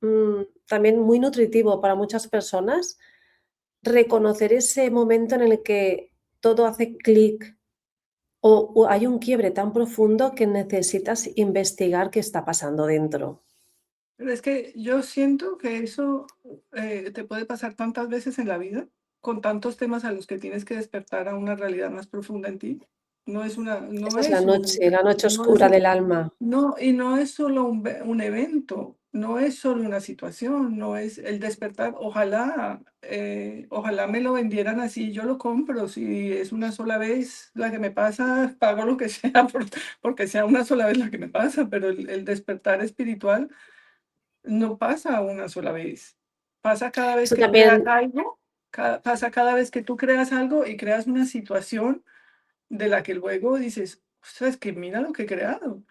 también muy nutritivo para muchas personas reconocer ese momento en el que todo hace clic o hay un quiebre tan profundo que necesitas investigar qué está pasando dentro. Pero es que yo siento que eso te puede pasar tantas veces en la vida, con tantos temas a los que tienes que despertar a una realidad más profunda en ti. No Esa es es la noche no es oscura del alma. no, y no es solo un evento, no es solo una situación, no es el despertar. Ojalá me lo vendieran así, yo lo compro. Si es una sola vez la que me pasa, pago lo que sea porque sea una sola vez la que me pasa, pero el despertar espiritual no pasa una sola vez. Pasa cada vez Eso que creas también, algo, pasa cada vez que tú creas algo y creas una situación de la que luego dices: "Ostras, que mira lo que he creado".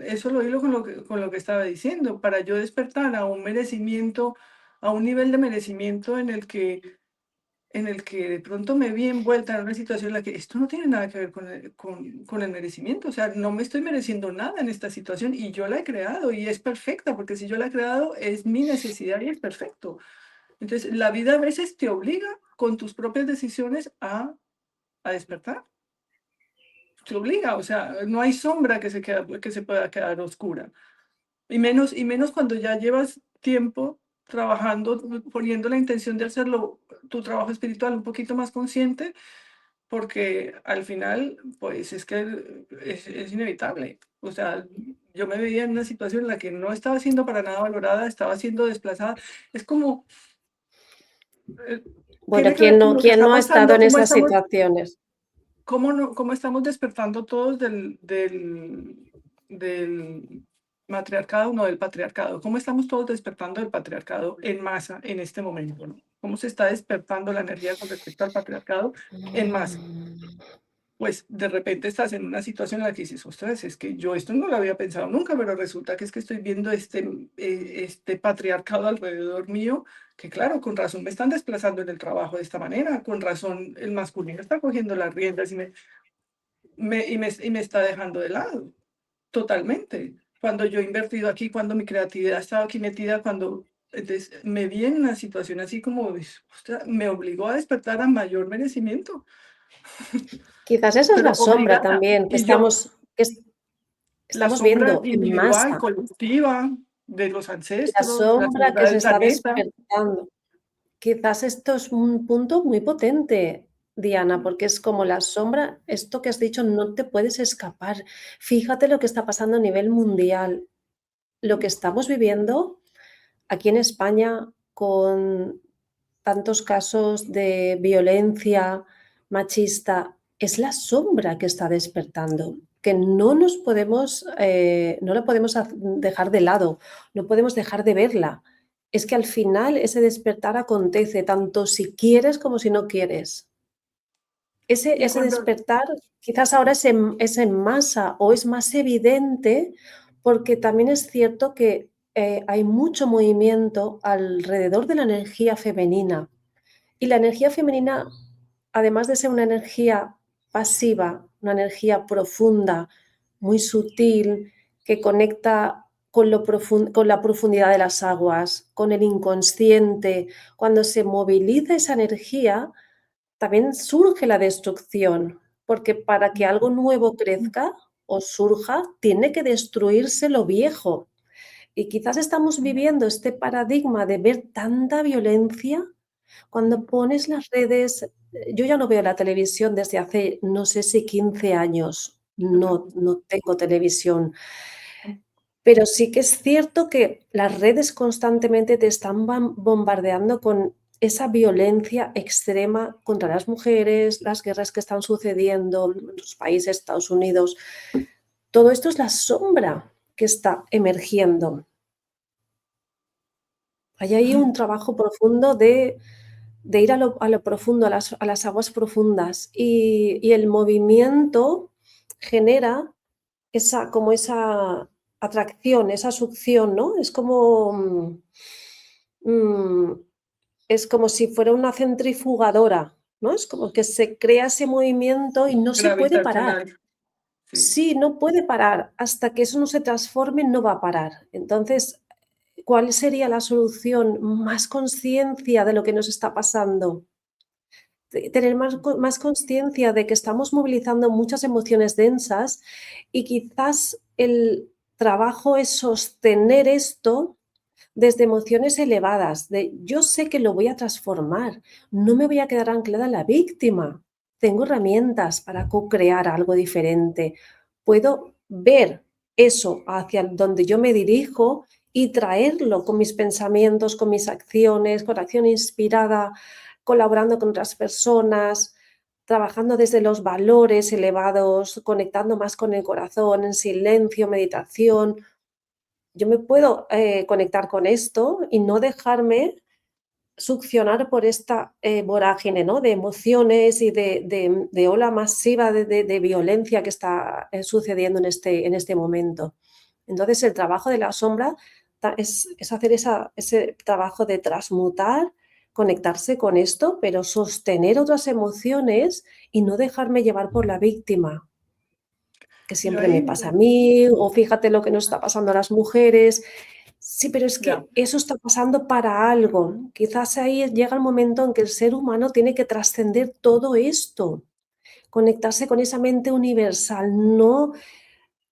Eso lo hilo con lo que estaba diciendo, para yo despertar a un merecimiento, a un nivel de merecimiento en el que de pronto me vi envuelta en una situación en la que esto no tiene nada que ver con el merecimiento. O sea, no me estoy mereciendo nada en esta situación y yo la he creado y es perfecta, porque si yo la he creado es mi necesidad y es perfecto. Entonces, la vida a veces te obliga con tus propias decisiones a despertar. Te obliga, o sea, no hay sombra que se pueda quedar oscura. Y menos cuando ya llevas tiempo trabajando, poniendo la intención de hacerlo, tu trabajo espiritual un poquito más consciente, porque al final, pues es que es inevitable. O sea, yo me veía en una situación en la que no estaba siendo para nada valorada, estaba siendo desplazada. Es como, eh, bueno, tiene que ver con lo que quién está no ha estado pasando, en esas situaciones? cómo estamos despertando todos del matriarcado, no del patriarcado, cómo estamos todos despertando del patriarcado en masa en este momento, ¿no? Cómo se está despertando la energía con respecto al patriarcado en masa. Mm. Pues de repente estás en una situación en la que dices: "Ostras, es que yo esto no lo había pensado nunca, pero resulta que es que estoy viendo este patriarcado alrededor mío, que claro, con razón me están desplazando en el trabajo de esta manera, con razón el masculino está cogiendo las riendas y me está dejando de lado, totalmente. Cuando yo he invertido aquí, cuando mi creatividad ha estado aquí metida, cuando entonces me vi en una situación así como, ostras, me obligó a despertar a mayor merecimiento, Quizás esa es pero la sombra obligada. también que Y yo la estamos sombra viendo en individual, masa, colectiva, de los la ancestros, la sombra sombra que se del está planeta. despertando. Quizás esto es un punto muy potente, Diana, porque es como la sombra, esto que has dicho, no te puedes escapar. Fíjate lo que está pasando a nivel mundial, lo que estamos viviendo aquí en España con tantos casos de violencia machista, es la sombra que está despertando, que no nos podemos, no la podemos dejar de lado, no podemos dejar de verla. Es que al final ese despertar acontece tanto si quieres como si no quieres. Y Ese cuando, despertar quizás ahora es en masa o es más evidente porque también es cierto que hay mucho movimiento alrededor de la energía femenina. Y la energía femenina, además de ser una energía pasiva, una energía profunda, muy sutil, que conecta con la profundidad de las aguas, con el inconsciente, cuando se moviliza esa energía, también surge la destrucción, porque para que algo nuevo crezca o surja, tiene que destruirse lo viejo. Y quizás estamos viviendo este paradigma de ver tanta violencia cuando pones las redes. Yo ya no veo la televisión desde hace, no sé si 15 años, no tengo televisión, pero sí que es cierto que las redes constantemente te están bombardeando con esa violencia extrema contra las mujeres, las guerras que están sucediendo en los países, Estados Unidos. Todo esto es la sombra que está emergiendo. Hay ahí un trabajo profundo de ir a lo profundo, a las aguas profundas. Y el movimiento genera esa, como esa atracción, esa succión, ¿no? Mm, es como si fuera una centrifugadora, ¿no? Es como que se crea ese movimiento y no se puede parar. gravitacional, sí. Sí, no puede parar. Hasta que eso no se transforme, no va a parar. Entonces, ¿Cuál sería la solución? Más conciencia de lo que nos está pasando. Tener más conciencia de que estamos movilizando muchas emociones densas y quizás el trabajo es sostener esto desde emociones elevadas, de yo sé que lo voy a transformar, no me voy a quedar anclada en la víctima. Tengo herramientas para co-crear algo diferente. Puedo ver eso hacia donde yo me dirijo y traerlo con mis pensamientos, con mis acciones, con acción inspirada, colaborando con otras personas, trabajando desde los valores elevados, conectando más con el corazón, en silencio, meditación. Yo me puedo conectar con esto y no dejarme succionar por esta vorágine, ¿no? De emociones y de ola masiva de violencia que está sucediendo en este momento. Entonces, el trabajo de la sombra es hacer ese trabajo de transmutar, conectarse con esto, pero sostener otras emociones y no dejarme llevar por la víctima, que Yo siempre me ahí, pasa a mí, o fíjate lo que nos está pasando a las mujeres. Sí, pero es ya, que eso está pasando para algo. Quizás ahí llega el momento en que el ser humano tiene que trascender todo esto, conectarse con esa mente universal, no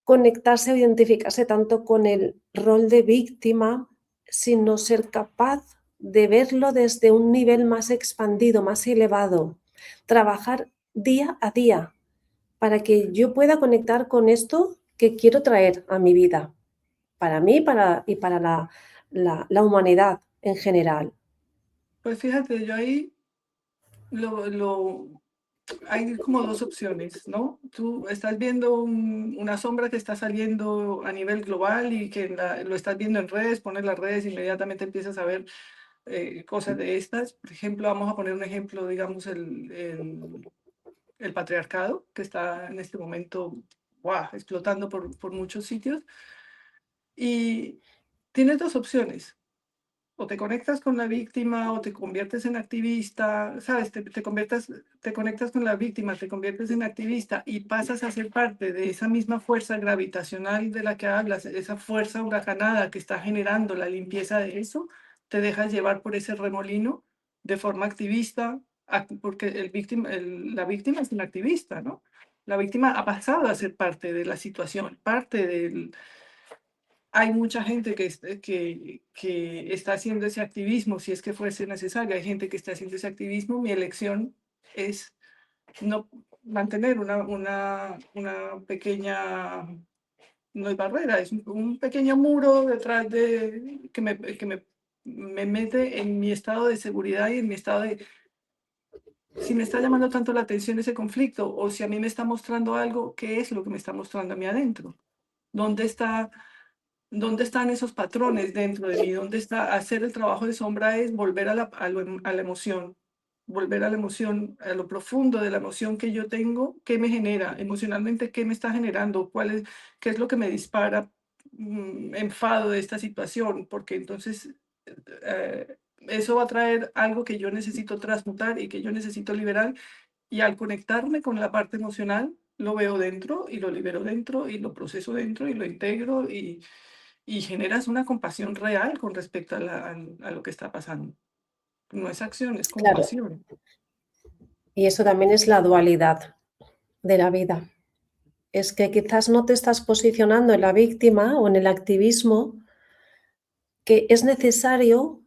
conectarse o identificarse tanto con el rol de víctima, sino ser capaz de verlo desde un nivel más expandido, más elevado. Trabajar día a día para que yo pueda conectar con esto que quiero traer a mi vida, para mí y para la humanidad en general. pues fíjate, yo ahí lo hay como dos opciones, ¿no? Tú estás viendo una sombra que está saliendo a nivel global y que lo estás viendo en redes, pones las redes, inmediatamente empiezas a ver cosas de estas. Por ejemplo, vamos a poner un ejemplo, digamos, el patriarcado, que está en este momento, ¡guau!, explotando por muchos sitios. Y tienes dos opciones: o te conectas con la víctima o te conviertes en activista, ¿sabes? Te conectas con la víctima, te conviertes en activista y pasas a ser parte de esa misma fuerza gravitacional de la que hablas, esa fuerza huracanada que está generando la limpieza de eso, te dejas llevar por ese remolino de forma activista, porque la víctima es un activista, ¿no? La víctima ha pasado a ser parte de la situación, parte del... Hay mucha gente que está haciendo ese activismo, si es que fuese necesario. Hay gente que está haciendo ese activismo. Mi elección es no mantener una pequeña, no es barrera, es un pequeño muro detrás de me mete en mi estado de seguridad y en mi estado de, si me está llamando tanto la atención ese conflicto o si a mí me está mostrando algo, ¿qué es lo que me está mostrando a mí adentro? ¿Dónde está? ¿Dónde están esos patrones dentro de mí? ¿Dónde está? Hacer el trabajo de sombra es volver a la emoción, volver a la emoción, a lo profundo de la emoción que yo tengo, qué me genera emocionalmente, qué me está generando, qué es lo que me dispara enfado de esta situación, porque entonces eso va a traer algo que yo necesito transmutar y que yo necesito liberar, y al conectarme con la parte emocional, lo veo dentro y lo libero dentro y lo proceso dentro y lo integro y generas una compasión real con respecto a lo que está pasando. No es acción, es Claro, compasión. y eso también es la dualidad de la vida. Es que quizás no te estás posicionando en la víctima o en el activismo, que es necesario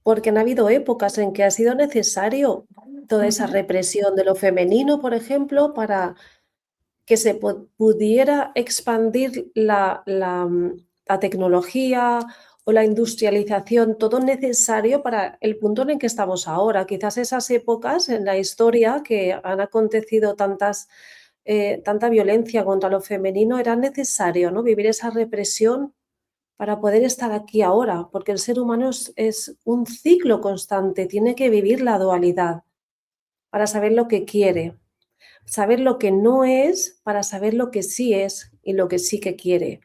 porque han habido épocas en que ha sido necesario toda esa Ujú. represión de lo femenino, por ejemplo, para que se pudiera expandir la tecnología o la industrialización, todo necesario para el punto en el que estamos ahora. Quizás esas épocas en la historia que han acontecido tanta violencia contra lo femenino, era necesario, ¿no?, vivir esa represión para poder estar aquí ahora, porque el ser humano es un ciclo constante, tiene que vivir la dualidad para saber lo que quiere, saber lo que no es para saber lo que sí es y lo que sí que quiere.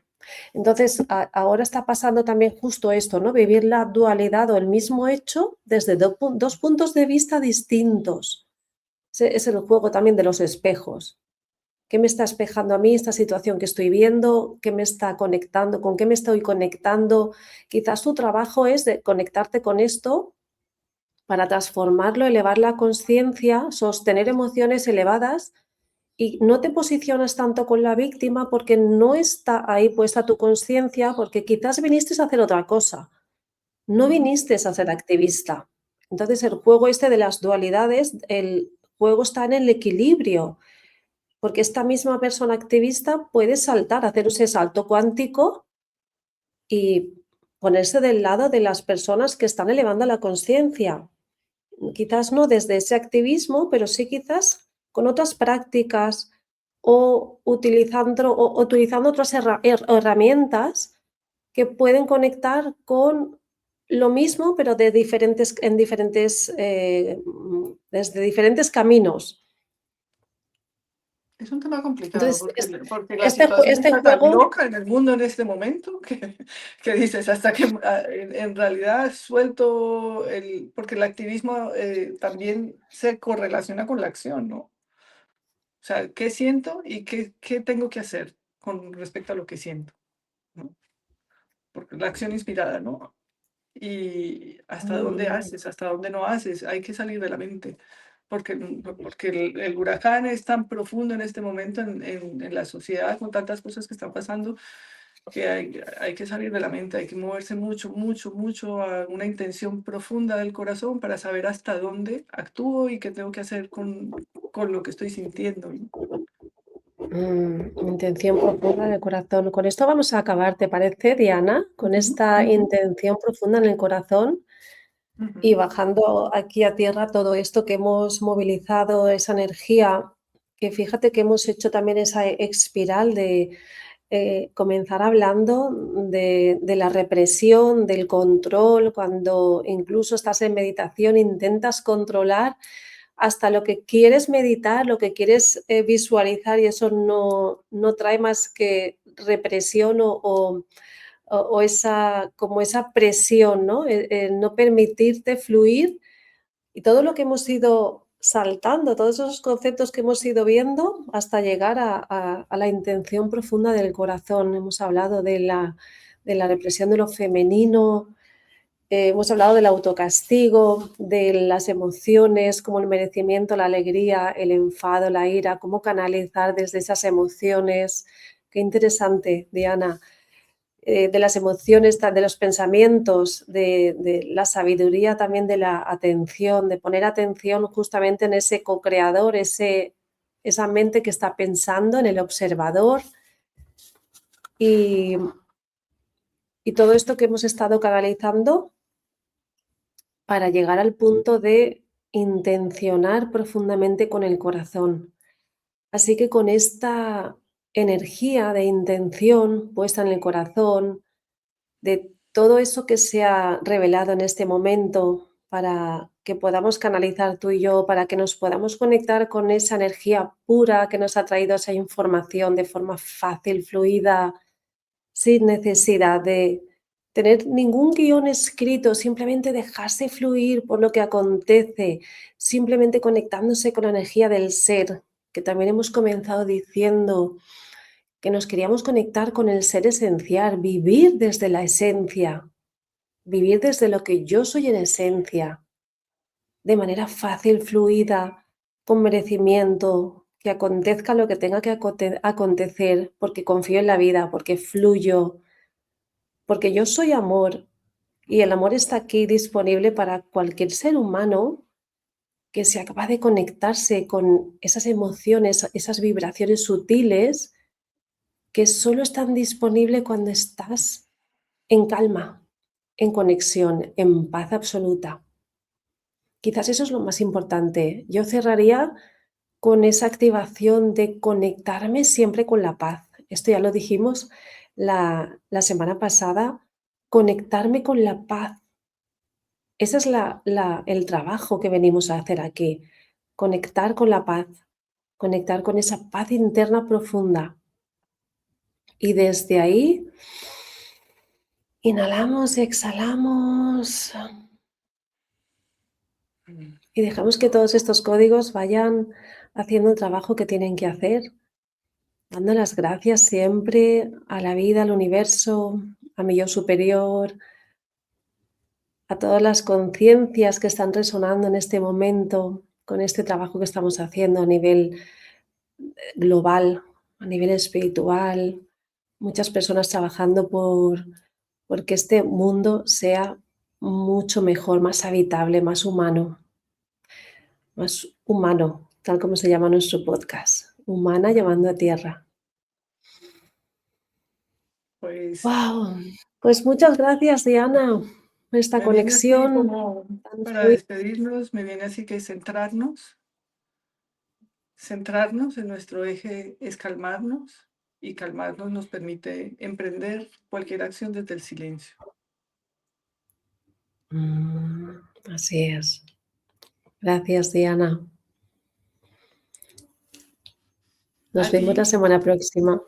Entonces, ahora está pasando también justo esto, ¿no? Vivir la dualidad o el mismo hecho desde dos puntos de vista distintos. Es el juego también de los espejos, ¿Qué me está espejando a mí esta situación que estoy viendo? ¿Qué me está conectando? ¿Con qué me estoy conectando? Quizás tu trabajo es de conectarte con esto para transformarlo, elevar la conciencia, sostener emociones elevadas y no te posicionas tanto con la víctima porque no está ahí puesta tu conciencia, porque quizás viniste a hacer otra cosa, no Ujú. viniste a ser activista. Entonces el juego este de las dualidades, el juego está en el equilibrio, porque esta misma persona activista puede saltar, hacer ese salto cuántico y ponerse del lado de las personas que están elevando la conciencia. Quizás no desde ese activismo, pero sí quizás con otras prácticas o utilizando otras herramientas que pueden conectar con lo mismo, pero desde diferentes caminos. Es un tema complicado Entonces, porque, porque la situación este está tan juego. loca en el mundo en este momento que dices, hasta que en realidad suelto el, porque el activismo también se correlaciona con la acción, ¿no? O sea, ¿qué siento y qué tengo que hacer con respecto a lo que siento? ¿No? Porque la acción inspirada, ¿no? Y hasta dónde mm, haces, hasta dónde no haces, hay que salir de la mente, porque, porque el huracán es tan profundo en este momento en la sociedad con tantas cosas que están pasando que hay que salir de la mente, hay que moverse mucho, mucho, mucho a una intención profunda del corazón para saber hasta dónde actúo y qué tengo que hacer con lo que estoy sintiendo, ¿no? Intención profunda del corazón. Con esto vamos a acabar, ¿te parece, Diana? Con Ujú, esta ujú, intención profunda en el corazón y ujú. bajando aquí a tierra todo esto que hemos movilizado, esa energía, que fíjate que hemos hecho también esa espiral de comenzar hablando de la represión, del control, cuando incluso estás en meditación, intentas controlar hasta lo que quieres meditar, lo que quieres visualizar y eso no trae más que represión o esa, como esa presión, ¿no? El no permitirte fluir y todo lo que hemos ido saltando, todos esos conceptos que hemos ido viendo hasta llegar a la intención profunda del corazón. Hemos hablado de la represión de lo femenino, hemos hablado del autocastigo, de las emociones como el merecimiento, la alegría, el enfado, la ira, cómo canalizar desde esas emociones. Qué interesante, Diana. De las emociones, de los pensamientos, de la sabiduría también de la atención, de poner atención justamente en ese co-creador, esa mente que está pensando, en el observador y, y todo esto que hemos estado canalizando para llegar al punto de intencionar profundamente con el corazón. Así que con esta energía de intención puesta en el corazón, de todo eso que se ha revelado en este momento para que podamos canalizar tú y yo, para que nos podamos conectar con esa energía pura que nos ha traído esa información de forma fácil, fluida, sin necesidad de tener ningún guión escrito, simplemente dejarse fluir por lo que acontece, simplemente conectándose con la energía del ser, que también hemos comenzado diciendo que nos queríamos conectar con el ser esencial, vivir desde la esencia, vivir desde lo que yo soy en esencia, de manera fácil, fluida, con merecimiento, que acontezca lo que tenga que acontecer, porque confío en la vida, porque fluyo, porque yo soy amor y el amor está aquí disponible para cualquier ser humano que sea capaz de conectarse con esas emociones, esas vibraciones sutiles que solo están disponibles cuando estás en calma, en conexión, en paz absoluta. Quizás eso es lo más importante. Yo cerraría con esa activación de conectarme siempre con la paz. Esto ya lo dijimos la semana pasada, conectarme con la paz. Ese es el trabajo que venimos a hacer aquí, conectar con la paz, conectar con esa paz interna profunda. Y desde ahí inhalamos y exhalamos Mm. y dejamos que todos estos códigos vayan haciendo el trabajo que tienen que hacer dando las gracias siempre a la vida, al universo, a mi yo superior, a todas las conciencias que están resonando en este momento con este trabajo que estamos haciendo a nivel global, a nivel espiritual, muchas personas trabajando porque este mundo sea mucho mejor, más habitable, más humano, tal como se llama nuestro podcast, Humana llamando a tierra. Pues Wow, pues muchas gracias, Diana, por esta me viene así conexión como tan para fluida. despedirnos, me viene así que centrarnos en nuestro eje es calmarnos y calmarnos nos permite emprender cualquier acción desde el silencio. Así es. Gracias, Diana. A Nos vemos la ti. semana próxima.